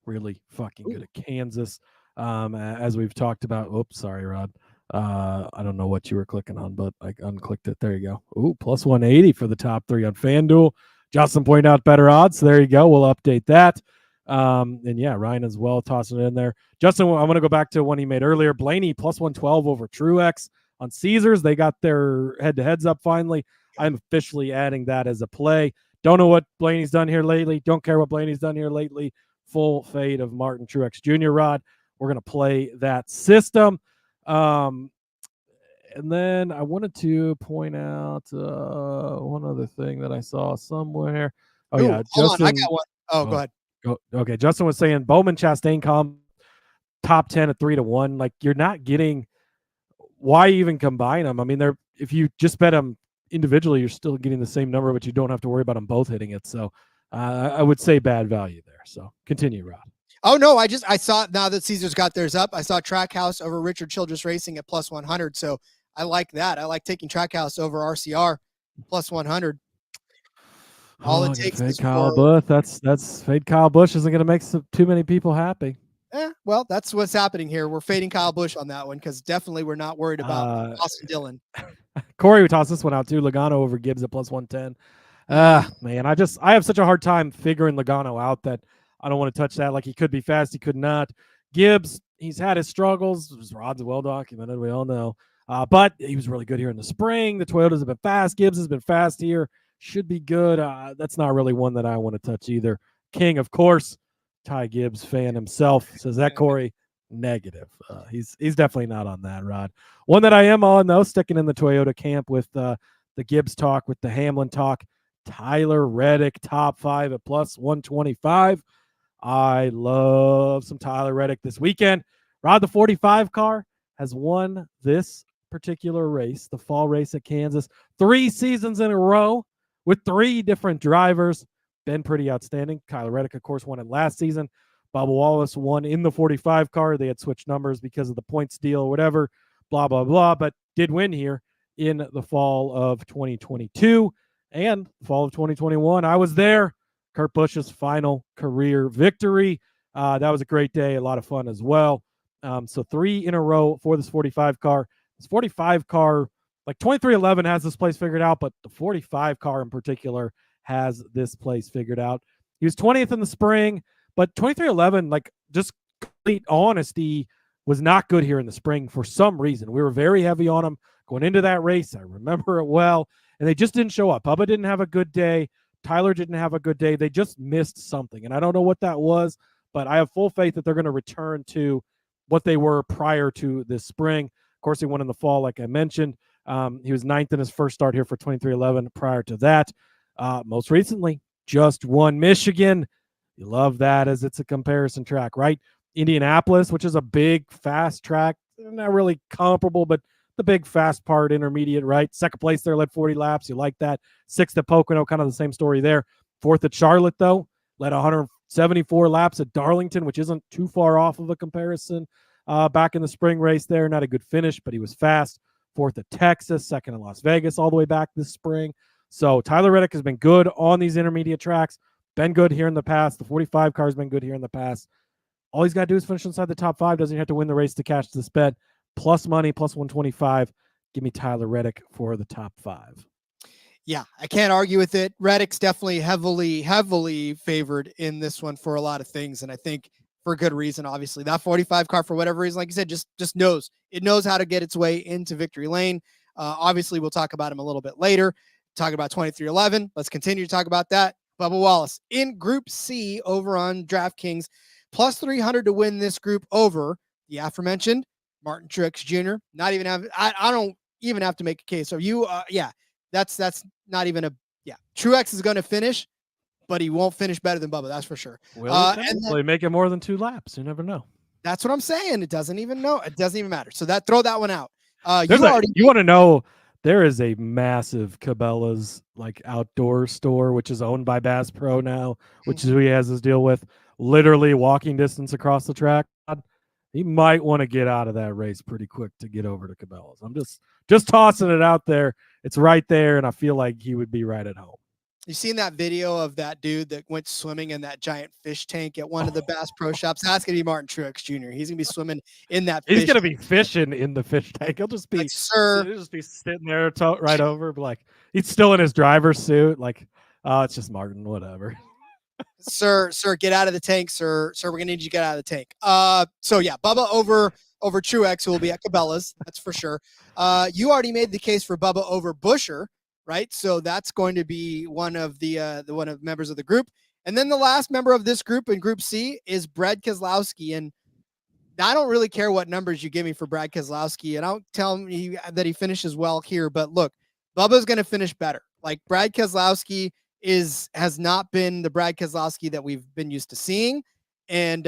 really fucking good at Kansas. As we've talked about. Oops, sorry, Rod. I don't know what you were clicking on, but I unclicked it. There you go. Ooh, plus 180 for the top 3 on FanDuel. Justin pointed out better odds. So there you go. We'll update that. And yeah, Ryan as well, tossing it in there. Justin, I want to go back to one he made earlier. Blaney plus 112 over Truex on Caesars. They got their head-to-heads up finally. I'm officially adding that as a play. Don't know what Blaney's done here lately. Don't care what Blaney's done here lately. Full fade of Martin Truex Jr. Rod. We're going to play that system. And then I wanted to point out one other thing that I saw somewhere. Oh, yeah. Justin, I got one. Oh, go ahead. Okay. Justin was saying Bowman Chastain top 10 at 3-1. Like, you're not getting, why even combine them? I mean, if you just bet them individually, you're still getting the same number, but you don't have to worry about them both hitting it. So I would say bad value there. So continue, Rod. Oh, no, I saw, now that Caesars got theirs up, I saw Trackhouse over Richard Childress Racing at plus 100. So I like that. I like taking Trackhouse over RCR plus 100. All it takes is Kyle Busch. That's fade Kyle Busch isn't going to make too many people happy. Well, that's what's happening here. We're fading Kyle Busch on that one because definitely we're not worried about Austin Dillon. Corey would toss this one out too. Logano over Gibbs at plus 110. Man, I have such a hard time figuring Logano out that I don't want to touch that. Like, he could be fast, he could not. Gibbs, he's had his struggles. His rod's well documented, we all know. But he was really good here in the spring. The Toyotas have been fast. Gibbs has been fast here. Should be good. That's not really one that I want to touch either. King, of course, Ty Gibbs fan himself, says that, Corey. Negative. He's definitely not on that, Rod. One that I am on, though, sticking in the Toyota camp with the Gibbs talk, with the Hamlin talk. Tyler Reddick, top 5 at plus 125. I love some Tyler Reddick this weekend. Rod, the 45 car has won this particular race, the fall race at Kansas, 3 seasons in a row with 3 different drivers. Been pretty outstanding. Tyler Reddick, of course, won it last season. Bubba Wallace won in the 45 car. They had switched numbers because of the points deal or whatever, blah, blah, blah. But did win here in the fall of 2022 and fall of 2021. I was there. Kurt Busch's final career victory. That was a great day, a lot of fun as well. So 3 in a row for this 45 car. This 45 car, like 2311 has this place figured out, but the 45 car in particular has this place figured out. He was 20th in the spring, but 2311, like, just complete honesty, was not good here in the spring for some reason. We were very heavy on him going into that race. I remember it well, and they just didn't show up. Bubba didn't have a good day. Tyler didn't have a good day. They just missed something, and I don't know what that was, but I have full faith that they're going to return to what they were prior to this spring. Of course, he won in the fall, like I mentioned. He was 9th in his first start here for 2311. Prior to that, most recently, just won Michigan. You love that, as it's a comparison track, right? Indianapolis, which is a big, fast track. Not really comparable, but the big, fast part, intermediate, right? Second place there, led 40 laps. You like that. 6th at Pocono, kind of the same story there. 4th at Charlotte, though, led 174 laps at Darlington, which isn't too far off of a comparison. Back in the spring race there, not a good finish, but he was fast. 4th at Texas, 2nd in Las Vegas, all the way back this spring. So Tyler Reddick has been good on these intermediate tracks, been good here in the past. The 45 car has been good here in the past. All he's got to do is finish inside the top 5. Doesn't have to win the race to cash this bet. Plus money, plus 125. Give me Tyler Reddick for the top 5. Yeah, I can't argue with it. Reddick's definitely heavily favored in this one for a lot of things, and I think for good reason. Obviously, that 45 car, for whatever reason, like you said, just knows how to get its way into victory lane. Obviously, we'll talk about him a little bit later. Talk about 2311. Let's continue to talk about that. Bubba Wallace in Group C over on DraftKings, plus 300 to win this group over the aforementioned Martin Truex Jr. Not even have I don't even have to make a case. So that's not even Truex is going to finish, but he won't finish better than Bubba. That's for sure. Will he make it more than 2 laps? You never know. That's what I'm saying. It doesn't even matter. So throw that one out. You want to know, there is a massive Cabela's like outdoor store, which is owned by Bass Pro now, which is who he has his deal with. Literally walking distance across the track. He might want to get out of that race pretty quick to get over to Cabela's. I'm just tossing it out there. It's right there, and I feel like he would be right at home. You seen that video of that dude that went swimming in that giant fish tank at one of the Bass Pro shops? That's going to be Martin Truex Jr. He's going to be swimming in that fish He's going to be fishing in the fish tank. He'll just be, like, sir. He'll just be sitting there right over, but like he's still in his driver's suit. Like, it's just Martin, whatever. Sir, get out of the tank, sir. We're going to need you to get out of the tank. So yeah, Bubba over Truex, who will be at Cabela's. That's for sure. You already made the case for Bubba over Buescher, right? So that's going to be one of the members of the group. And then the last member of this group in Group C is Brad Keselowski. And I don't really care what numbers you give me for Brad Keselowski, and I don't tell him that he finishes well here. But look, Bubba's going to finish better. Like, Brad Keselowski has not been the Brad Keselowski that we've been used to seeing. And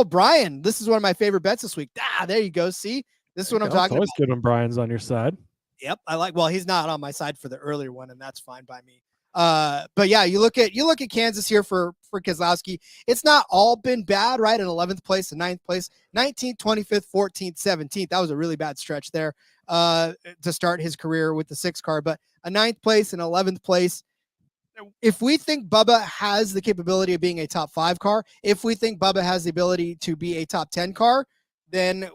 Brian, this is one of my favorite bets this week. There you go. See, this is what I'm talking about. Always good when Brian's on your side. Yep, well, he's not on my side for the earlier one, and that's fine by me. But yeah, you look at Kansas here for Keselowski. It's not all been bad, right? An 11th place, a 9th place, 19th, 25th, 14th, 17th. That was a really bad stretch there to start his career with the 6 car. But a 9th place, an 11th place. If we think Bubba has the capability of being a top 5 car, if we think Bubba has the ability to be a top 10 car, then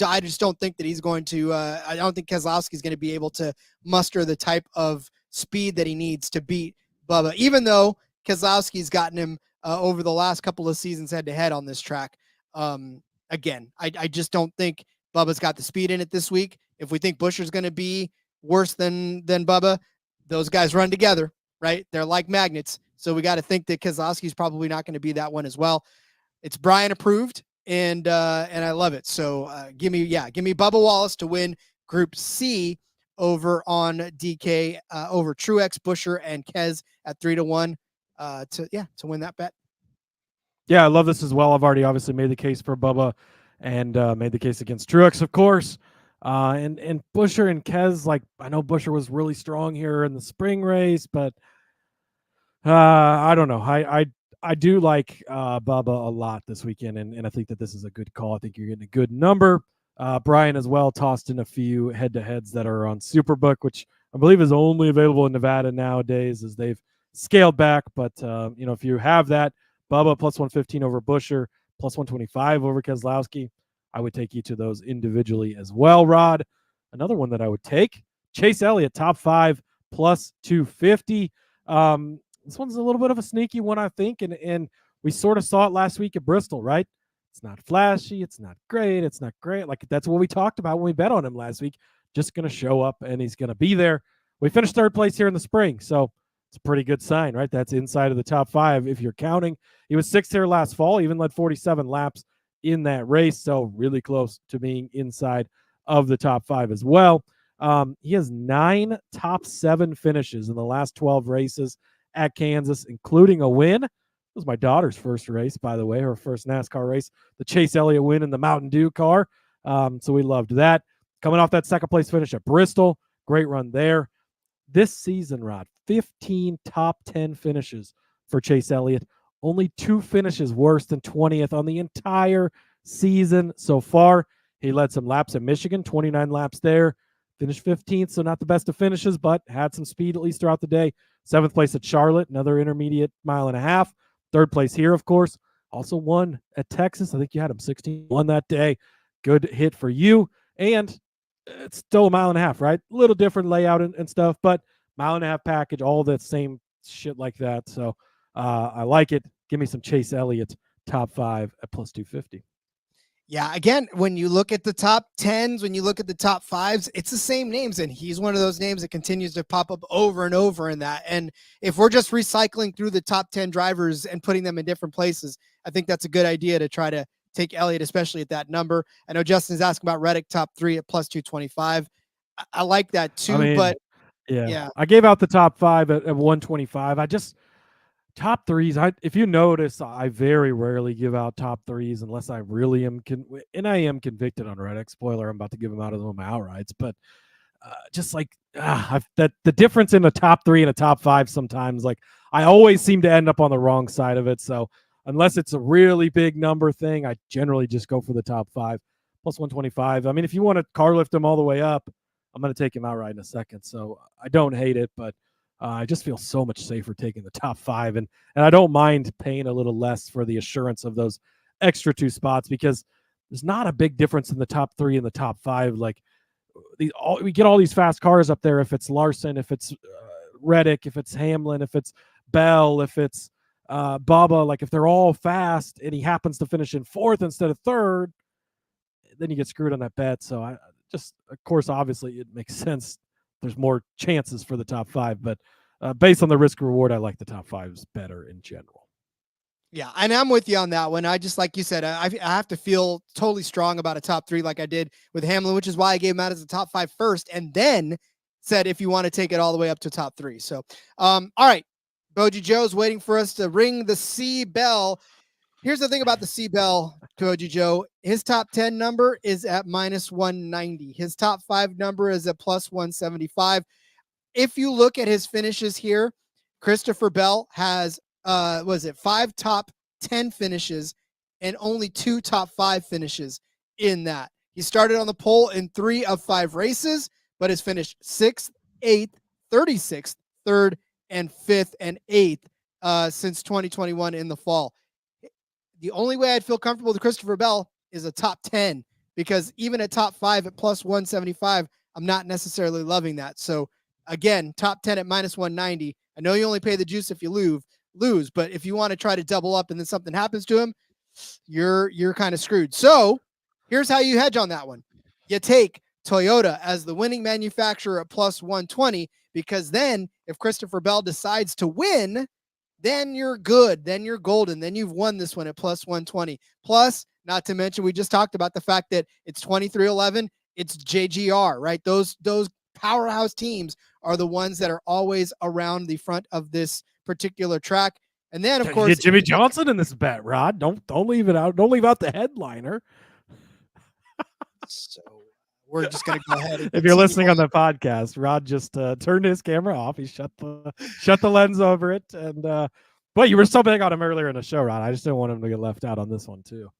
I just don't think that he's going to. I don't think Keselowski is going to be able to muster the type of speed that he needs to beat Bubba, even though Keselowski's gotten him over the last couple of seasons head-to-head on this track. Again, I just don't think Bubba's got the speed in it this week. If we think Buescher's going to be worse than Bubba, those guys run together, right? They're like magnets. So we got to think that Keselowski's probably not going to be that one as well. It's Brian approved, and I love it. So give me Bubba Wallace to win Group C over on DK over Truex, Buescher, and Kez at 3-1 to win that bet. Yeah, I love this as well. I've already obviously made the case for Bubba and made the case against Truex, of course. And Buescher and Kez, like, I know Buescher was really strong here in the spring race, but I don't know. I do like Bubba a lot this weekend, and I think that this is a good call. I think you're getting a good number. Brian as well tossed in a few head-to-heads that are on Superbook, which I believe is only available in Nevada nowadays as they've scaled back. But, if you have that, Bubba plus 115 over Busher, plus 125 over Keselowski, I would take each of those individually as well, Rod. Another one that I would take, Chase Elliott, top 5, plus 250. This one's a little bit of a sneaky one, I think, and we sort of saw it last week at Bristol, right? It's not flashy. It's not great. It's not great. Like, that's what we talked about when we bet on him last week. Just going to show up, and he's going to be there. We finished third place here in the spring, so it's a pretty good sign, right? That's inside of the top 5 if you're counting. He was 6th here last fall, even led 47 laps in that race, so really close to being inside of the top 5 as well. He has 9 top 7 finishes in the last 12 races at Kansas, including a win. It was my daughter's first race, by the way, her first NASCAR race, the Chase Elliott win in the Mountain Dew car. So we loved that. Coming off that second place finish at Bristol, great run there. This season, Rod, 15 top 10 finishes for Chase Elliott. Only 2 finishes worse than 20th on the entire season so far. He led some laps at Michigan, 29 laps there. Finished 15th, so not the best of finishes, but had some speed at least throughout the day. 7th place at Charlotte, another intermediate mile and a half. 3rd place here, of course. Also won at Texas. I think you had him 16-1 that day. Good hit for you. And it's still a mile and a half, right? A little different layout and stuff, but mile and a half package, all that same shit like that. So I like it. Give me some Chase Elliott top 5 at plus 250. Yeah, again, when you look at the top 10s, when you look at the top 5s, it's the same names, and he's one of those names that continues to pop up over and over in that. And if we're just recycling through the top 10 drivers and putting them in different places, I think that's a good idea to try to take Elliott, especially at that number. I know Justin's asking about Reddick top 3 at plus 225. I like that too, but yeah, I gave out the top 5 at 125. Top 3s, if you notice, I very rarely give out top 3s unless I really am convicted on Reddick. Spoiler, I'm about to give him out of my outrights, but the difference in a top 3 and a top 5 sometimes, like, I always seem to end up on the wrong side of it. So unless it's a really big number thing, I generally just go for the top 5 plus 125. I mean, if you want to car lift him all the way up, I'm going to take him outright in a second. So I don't hate it, but I just feel so much safer taking the top 5, and I don't mind paying a little less for the assurance of those extra 2 spots, because there's not a big difference in the top 3 and the top 5. Like, we get all these fast cars up there. If it's Larson, if it's Reddick, if it's Hamlin, if it's Bell, if it's Bubba, like, if they're all fast and he happens to finish in 4th instead of 3rd, then you get screwed on that bet. So of course, obviously it makes sense. There's more chances for the top 5, but based on the risk reward, I like the top 5s better in general. Yeah, and I'm with you on that one. I just, like you said, I have to feel totally strong about a top 3 like I did with Hamlin, which is why I gave him out as a top 5 first, and then said if you want to take it all the way up to top 3. So, all right, Boji Joe's waiting for us to ring the C bell. Here's the thing about the C bell, Boji Joe. His top 10 number is at minus 190. His top 5 number is at plus 175. If you look at his finishes here, Christopher Bell has 5 top 10 finishes and only 2 top 5 finishes in that. He started on the pole in 3 of 5 races, but has finished 6th, 8th, 36th, 3rd, and 5th and 8th since 2021 in the fall. The only way I'd feel comfortable with Christopher Bell is a top 10, because even at top 5 at plus 175, I'm not necessarily loving that. So again, top 10 at minus 190. I know you only pay the juice if you lose, but if you want to try to double up and then something happens to him, you're kind of screwed. So here's how you hedge on that one. You take Toyota as the winning manufacturer at plus 120, because then if Christopher Bell decides to win, then you're good. Then you're golden. Then you've won this one at plus 120. Plus, not to mention, we just talked about the fact that it's 2311. It's JGR, right? Those powerhouse teams are the ones that are always around the front of this particular track. And then, of course, Jimmy Johnson in this bet, Rod. Don't leave it out. Don't leave out the headliner. So we're just going to go ahead. And if you're listening on the podcast, Rod just turned his camera off. He shut the lens over it. And but you were so big on him earlier in the show, Rod. I just didn't want him to get left out on this one too.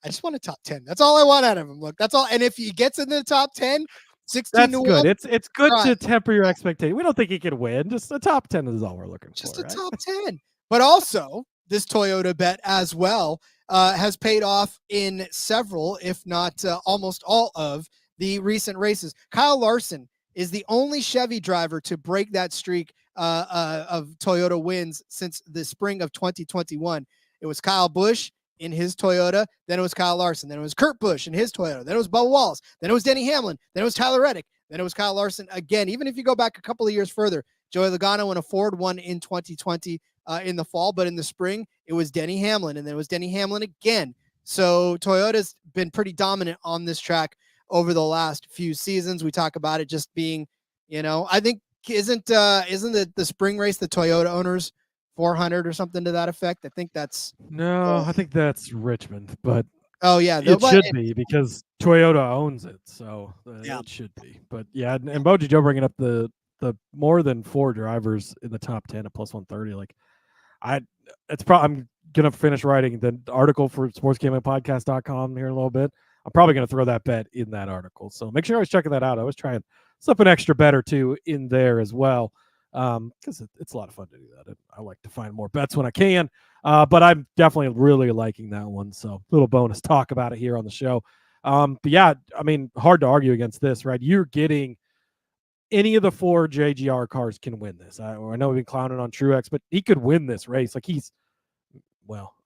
I just want a top 10. That's all I want out of him. Look, that's all. And if he gets in the top 10, 16 That's to good. 1, It's good right. to temper your expectation. We don't think he can win. Just a top 10 is all we're looking Just for. a Right? top 10. But also, this Toyota bet as well has paid off in several, if not almost all of the recent races. Kyle Larson is the only Chevy driver to break that streak of Toyota wins since the spring of 2021. It was Kyle Busch in his Toyota, then it was Kyle Larson, then it was Kurt Busch in his Toyota, then it was Bubba Wallace, then it was Denny Hamlin, then it was Tyler Reddick, then it was Kyle Larson again. Even if you go back a couple of years further, Joey Logano and a Ford won in 2020 in the fall, but in the spring, it was Denny Hamlin, and then it was Denny Hamlin again. So Toyota's been pretty dominant on this track over the last few seasons. We talk about it just being, I think isn't the spring race the Toyota owners 400 or something to that effect? I think that's I think that's Richmond, but oh yeah, it should be because Toyota owns it, so yeah, it should be. But yeah, and Boji Joe bringing up the more than 4 drivers in the top 10 at plus 130. Like I'm gonna finish writing the article for sportsgamblingpodcast.com here in a little bit. I'm probably gonna throw that bet in that article, so make sure I was checking that out. I was trying slip an extra bet or two in there as well, because it's a lot of fun to do that. I like to find more bets when I can, but I'm definitely really liking that one. So little bonus talk about it here on the show. But yeah, I mean, hard to argue against this, right? You're getting any of the 4 JGR cars can win this. I know we've been clowning on Truex, but he could win this race. Like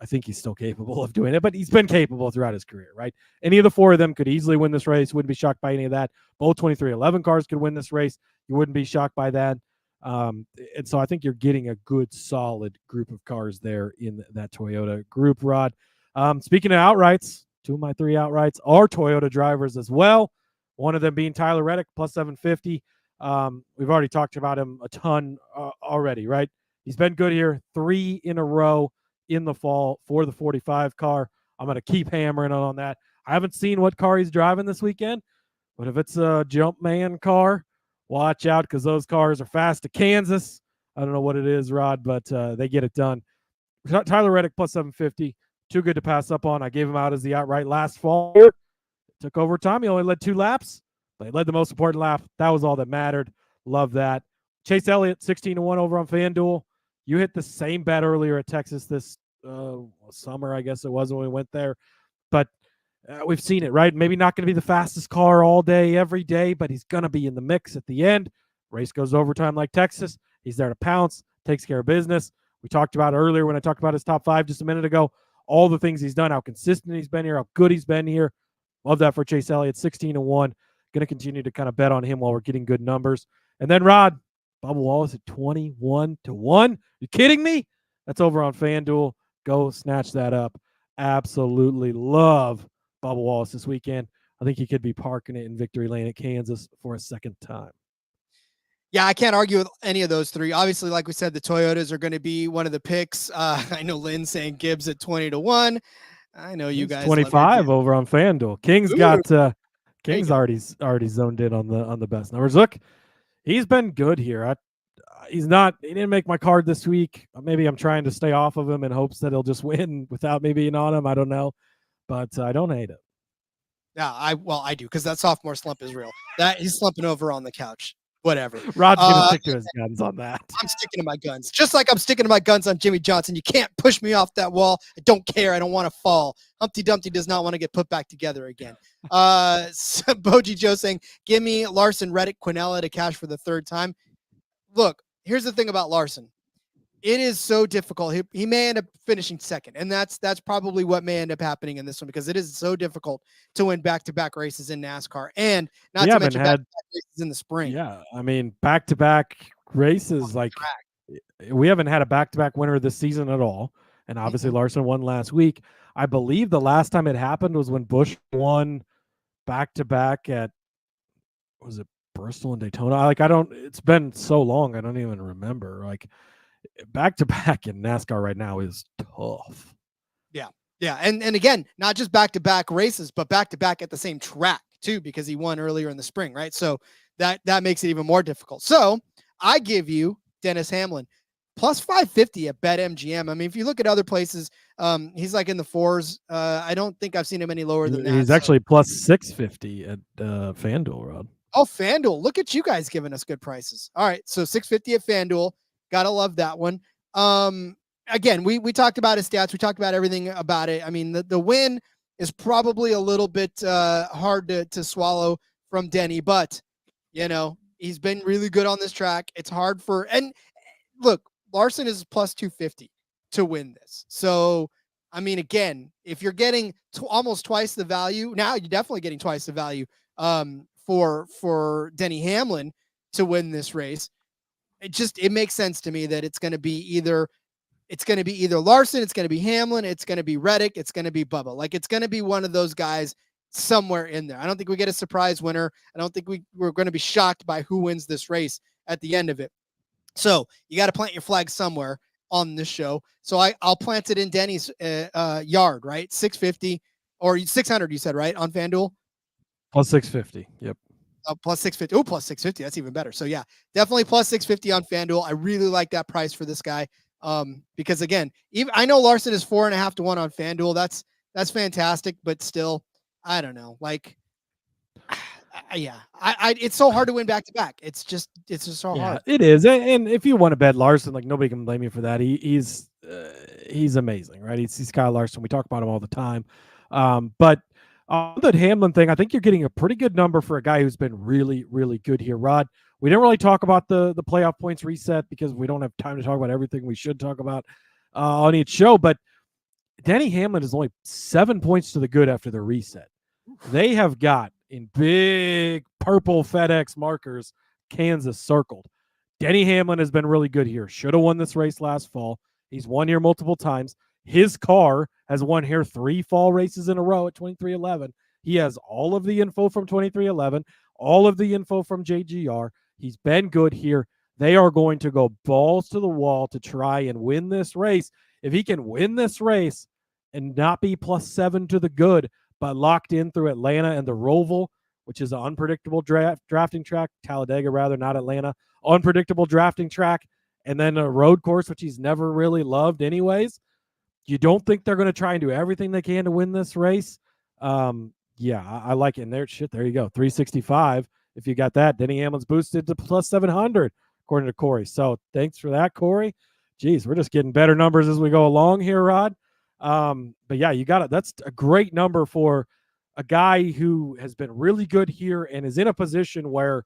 I think he's still capable of doing it, but he's been capable throughout his career, right? Any of the 4 of them could easily win this race. Wouldn't be shocked by any of that. Both 2311 cars could win this race. You wouldn't be shocked by that. And so I think you're getting a good, solid group of cars there in that Toyota group, Rod. Speaking of outrights, 2 of my 3 outrights are Toyota drivers as well. One of them being Tyler Reddick, plus 750. We've already talked about him a ton already, right? He's been good here 3 in a row in the fall for the 45 car. I'm going to keep hammering on that. I haven't seen what car he's driving this weekend, but if it's a Jumpman car, watch out because those cars are fast to Kansas. I don't know what it is, Rod, but they get it done. Tyler Reddick plus 750. Too good to pass up on. I gave him out as the outright last fall. It took overtime. He only led 2 laps, but he led the most important lap. That was all that mattered. Love that. Chase Elliott, 16 to 1 over on FanDuel. You hit the same bet earlier at Texas this summer, I guess it was when we went there. But we've seen it, right? Maybe not going to be the fastest car all day, every day, but he's going to be in the mix at the end. Race goes overtime like Texas. He's there to pounce, takes care of business. We talked about earlier when I talked about his top 5 just a minute ago, all the things he's done, how consistent he's been here, how good he's been here. Love that for Chase Elliott, 16 to 1. Going to continue to kind of bet on him while we're getting good numbers. And then Rod, Bubba Wallace at 21 to 1. You kidding me? That's over on FanDuel. Go snatch that up. Absolutely love Bubba Wallace this weekend. I think he could be parking it in victory lane at Kansas for a second time. Yeah, I can't argue with any of those 3. Obviously, like we said, the Toyotas are going to be one of the picks. I know Lynn saying Gibbs at 20 to 1. I know you guys 25 over on FanDuel. King's got King's already zoned in on the best numbers. Look, he's been good here. He didn't make my card this week. Maybe I'm trying to stay off of him in hopes that he'll just win without me being on him. I don't know, but I don't hate it. Yeah, I do, because that sophomore slump is real. That he's slumping over on the couch. Whatever. Rod's gonna stick to his guns on that. I'm sticking to my guns, just like I'm sticking to my guns on Jimmy Johnson. You can't push me off that wall. I don't care. I don't want to fall. Humpty Dumpty does not want to get put back together again. Boji Joe saying, give me Larson, Reddick, Quinella to cash for the 3rd time. Look, here's the thing about Larson. It is so difficult. He may end up finishing 2nd, and that's probably what may end up happening in this one, because it is so difficult to win back-to-back races in NASCAR, and not to mention back-to-back races in the spring. Yeah, I mean, back-to-back races, like we haven't had a back-to-back winner this season at all, and obviously Larson won last week. I believe the last time it happened was when Busch won back-to-back at, was it Bristol and Daytona? It's been so long, I don't even remember. Like, back-to-back in NASCAR right now is tough. Yeah. And again, not just back-to-back races, but back-to-back at the same track too, because he won earlier in the spring, right? So that makes it even more difficult. So I give you Dennis Hamlin. plus 550 at BetMGM. I mean, if you look at other places, he's like in the fours. I don't think I've seen him any lower than that. He's actually plus 650 at FanDuel, Rod. Oh, FanDuel. Look at you guys giving us good prices. All right. So 650 at FanDuel. Gotta love that one. Again, we talked about his stats. We talked about everything about it. I mean, the win is probably a little bit hard to swallow from Denny, but he's been really good on this track. It's hard and look, Larson is plus 250 to win this. So, I mean, again, if you're getting almost twice the value, now you're definitely getting twice the value for Denny Hamlin to win this race. It makes sense to me that it's going to be either Larson, it's going to be Hamlin, it's going to be Reddick, it's going to be Bubba. Like, it's going to be one of those guys somewhere in there. I don't think we get a surprise winner. I don't think we're going to be shocked by who wins this race at the end of it. So you got to plant your flag somewhere on this show. So I'll plant it in Denny's yard, right? 650 or 600, you said, right? On FanDuel? Plus 650. Yep. Plus 650. Oh, plus 650. That's even better. So yeah, definitely plus 650 on FanDuel. I really like that price for this guy. Because again, I know Larson is 4.5 to 1 on FanDuel. That's fantastic, but still, I don't know. Like, yeah, it's so hard to win back to back. It's just so hard. It is. And if you want to bet Larson, like, nobody can blame you for that. He's amazing, right? He's Kyle Larson. We talk about him all the time. But on the Hamlin thing, I think you're getting a pretty good number for a guy who's been really, really good here. Rod, we didn't really talk about the playoff points reset because we don't have time to talk about everything we should talk about on each show. But Denny Hamlin is only 7 points to the good after the reset. They have got in big purple FedEx markers Kansas circled. Denny Hamlin has been really good here. Should have won this race last fall. He's won here multiple times. His car has won here 3 fall races in a row at 2311. He has all of the info from 2311, all of the info from JGR. He's been good here. They are going to go balls to the wall to try and win this race. If he can win this race and not be plus 7 to the good, but locked in through Atlanta and the Roval, which is an unpredictable drafting track, Talladega rather, not Atlanta, unpredictable drafting track, and then a road course, which he's never really loved anyways. You don't think they're going to try and do everything they can to win this race? Yeah, I like it. And there you go, 365. If you got that, Denny Hamlin's boosted to plus 700, according to Corey. So thanks for that, Corey. Geez, we're just getting better numbers as we go along here, Rod. But yeah, you got it. That's a great number for a guy who has been really good here and is in a position where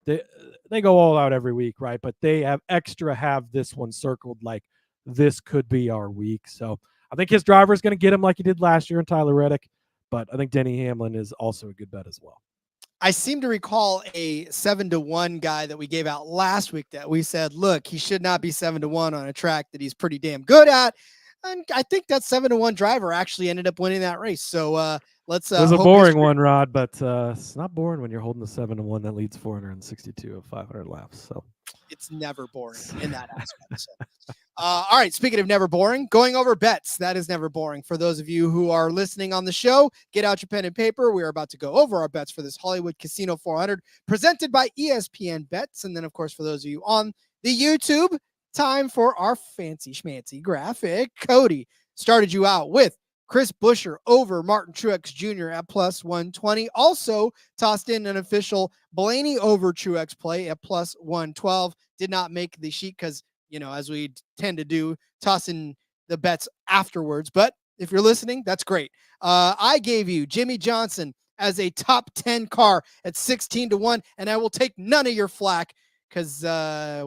they go all out every week, right? But they have this one circled like this could be our week. So I think his driver is going to get him like he did last year in Tyler Reddick. But I think Denny Hamlin is also a good bet as well. I seem to recall a 7 to 1 guy that we gave out last week that we said, look, he should not be 7 to 1 on a track that he's pretty damn good at. And I think that 7 to 1 driver actually ended up winning that race. So let's. It was a boring one, Rod, but it's not boring when you're holding the 7 to 1 that leads 462 of 500 laps. So it's never boring in that aspect. So. All right. Speaking of never boring, going over bets. That is never boring. For those of you who are listening on the show, get out your pen and paper. We are about to go over our bets for this Hollywood Casino 400 presented by ESPN Bets. And then, of course, for those of you on the YouTube, time for our fancy schmancy graphic. Cody started you out with Chris Buescher over Martin Truex Jr. at plus 120. Also tossed in an official Blaney over Truex play at plus 112. Did not make the sheet because, as we tend to do, tossing the bets afterwards. But if you're listening, that's great. I gave you Jimmy Johnson as a top 10 car at 16 to 1, and I will take none of your flack because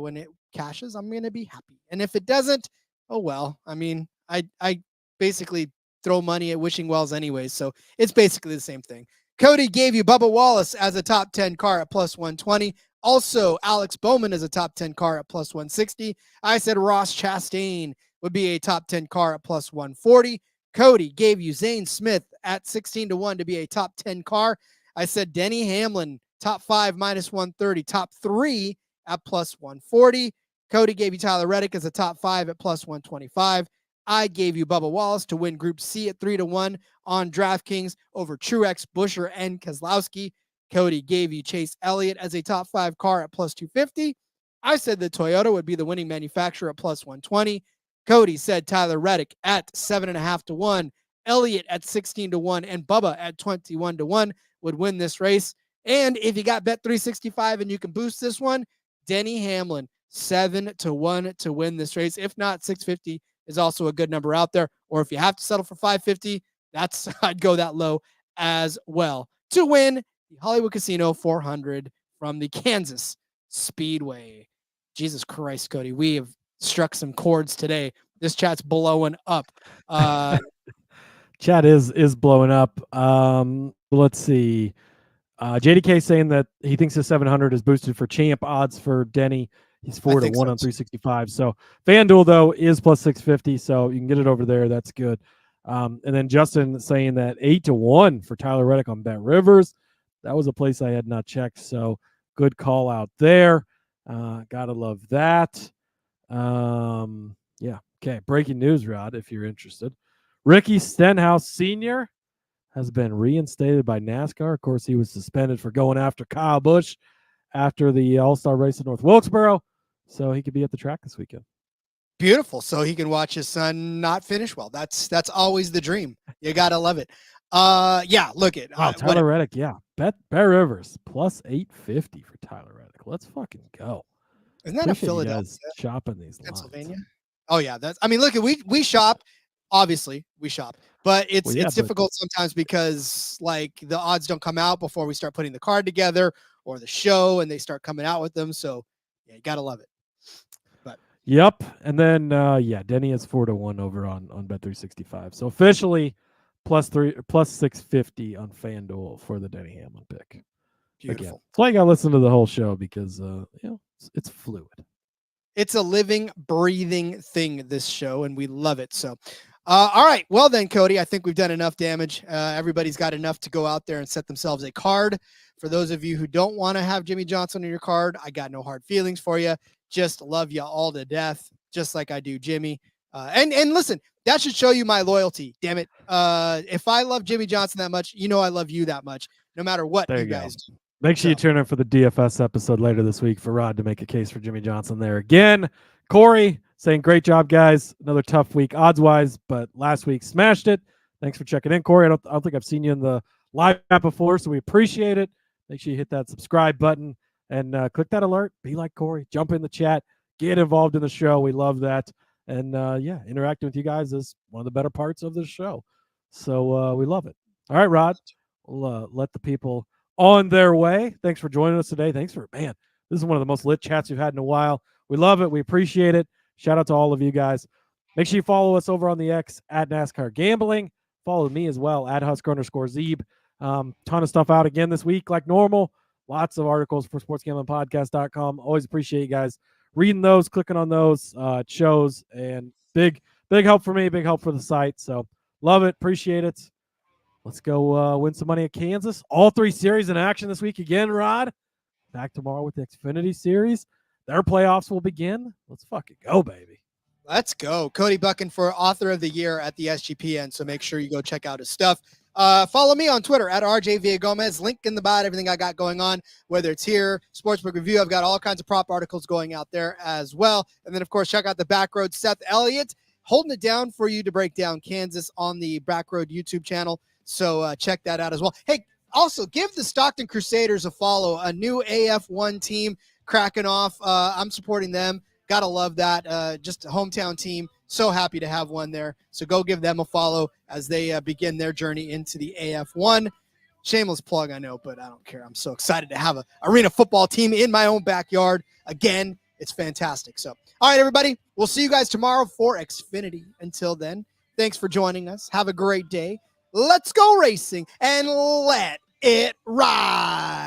when it cashes, I'm going to be happy. And if it doesn't, oh well. I mean, I basically throw money at wishing wells anyways, so it's basically the same thing. Cody gave you Bubba Wallace as a top 10 car at plus 120. Also, Alex Bowman as a top 10 car at plus 160. I said Ross Chastain would be a top 10 car at plus 140. Cody gave you Zane Smith at 16 to 1 to be a top 10 car. I said Denny Hamlin, top 5 minus 130, top 3 at plus 140. Cody gave you Tyler Reddick as a top 5 at plus 125. I gave you Bubba Wallace to win Group C at 3 to 1 on DraftKings over Truex, Buescher, and Keselowski. Cody gave you Chase Elliott as a top 5 car at plus 250. I said that Toyota would be the winning manufacturer at plus 120. Cody said Tyler Reddick at 7.5 to 1. Elliott at 16 to 1. And Bubba at 21 to 1 would win this race. And if you got Bet 365 and you can boost this one, Denny Hamlin 7 to 1 to win this race. If not, 650 is also a good number out there. Or if you have to settle for 550, I'd go that low as well. To win the Hollywood Casino 400 from the Kansas Speedway. Jesus Christ, Cody, we have struck some chords today. This chat's blowing up. Chat is blowing up. Let's see. JDK saying that he thinks the 700 is boosted for champ odds for Denny. He's 4 to 1 on 365. So FanDuel, though, is plus 650. So you can get it over there. That's good. And then Justin saying that 8 to 1 for Tyler Reddick on Bet Rivers. That was a place I had not checked. So good call out there. Gotta love that. Yeah. Okay. Breaking news, Rod, if you're interested. Ricky Stenhouse Sr. has been reinstated by NASCAR. Of course, he was suspended for going after Kyle Busch after the All-Star race in North Wilkesboro. So he could be at the track this weekend. Beautiful. So he can watch his son not finish well. That's always the dream. You got to love it. Yeah, look at Tyler Reddick. Yeah. Bet Rivers plus 850 for Tyler Reddick. Let's fucking go. Isn't that Appreciate a Philadelphia? Shopping these Pennsylvania? lines. Oh yeah, look, we shop. Obviously, we shop, but it's difficult sometimes because like the odds don't come out before we start putting the card together or the show, and they start coming out with them. So yeah, you gotta love it. But yep, and then Denny is 4 to 1 over on Bet 365. So officially plus 650 on FanDuel for the Denny Hamlin pick. Beautiful. Again, that's why you gotta listen to the whole show because it's fluid. It's a living, breathing thing, this show, and we love it. So, all right. Well, then, Cody, I think we've done enough damage. Everybody's got enough to go out there and set themselves a card. For those of you who don't want to have Jimmy Johnson on your card, I got no hard feelings for you. Just love you all to death, just like I do Jimmy. And listen, that should show you my loyalty. Damn it. If I love Jimmy Johnson that much, you know I love you that much, no matter what you guys do. Make sure you tune in for the DFS episode later this week for Rod to make a case for Jimmy Johnson there again. Corey saying, great job, guys. Another tough week odds-wise, but last week smashed it. Thanks for checking in, Corey. I don't think I've seen you in the live app before, so we appreciate it. Make sure you hit that subscribe button and click that alert. Be like Corey. Jump in the chat. Get involved in the show. We love that. And, interacting with you guys is one of the better parts of the show. So we love it. All right, Rod. We'll let the people on their way. Thanks for joining us today. This is one of the most lit chats we've had in a while. We love it. We appreciate it. Shout out to all of you guys. Make sure you follow us over on the X at NASCAR Gambling. Follow me as well at Husker_Zeeb. Ton of stuff out again this week like normal. Lots of articles for sportsgamblingpodcast.com. Always appreciate you guys reading those, clicking on those. It shows, and big help for me, big help for the site. So love it. Appreciate it. Let's go win some money at Kansas. All 3 series in action this week again, Rod. Back tomorrow with the Xfinity Series. Their playoffs will begin. Let's fucking go, baby. Let's go. Cody Buchan for Author of the Year at the SGPN, so make sure you go check out his stuff. Follow me on Twitter at RJ Villagomez. Link in the bio, everything I got going on, whether it's here, Sportsbook Review. I've got all kinds of prop articles going out there as well. And then, of course, check out the Backroad Seth Elliott, holding it down for you to break down Kansas on the Backroad YouTube channel. So check that out as well. Hey, also give the Stockton Crusaders a follow, a new AF1 team cracking off. I'm supporting them. Gotta love that. Just a hometown team. So happy to have one there. So go give them a follow as they begin their journey into the AF1. Shameless plug, I know, but I don't care. I'm so excited to have an arena football team in my own backyard. Again, it's fantastic. So, all right, everybody. We'll see you guys tomorrow for Xfinity. Until then, thanks for joining us. Have a great day. Let's go racing and let it ride.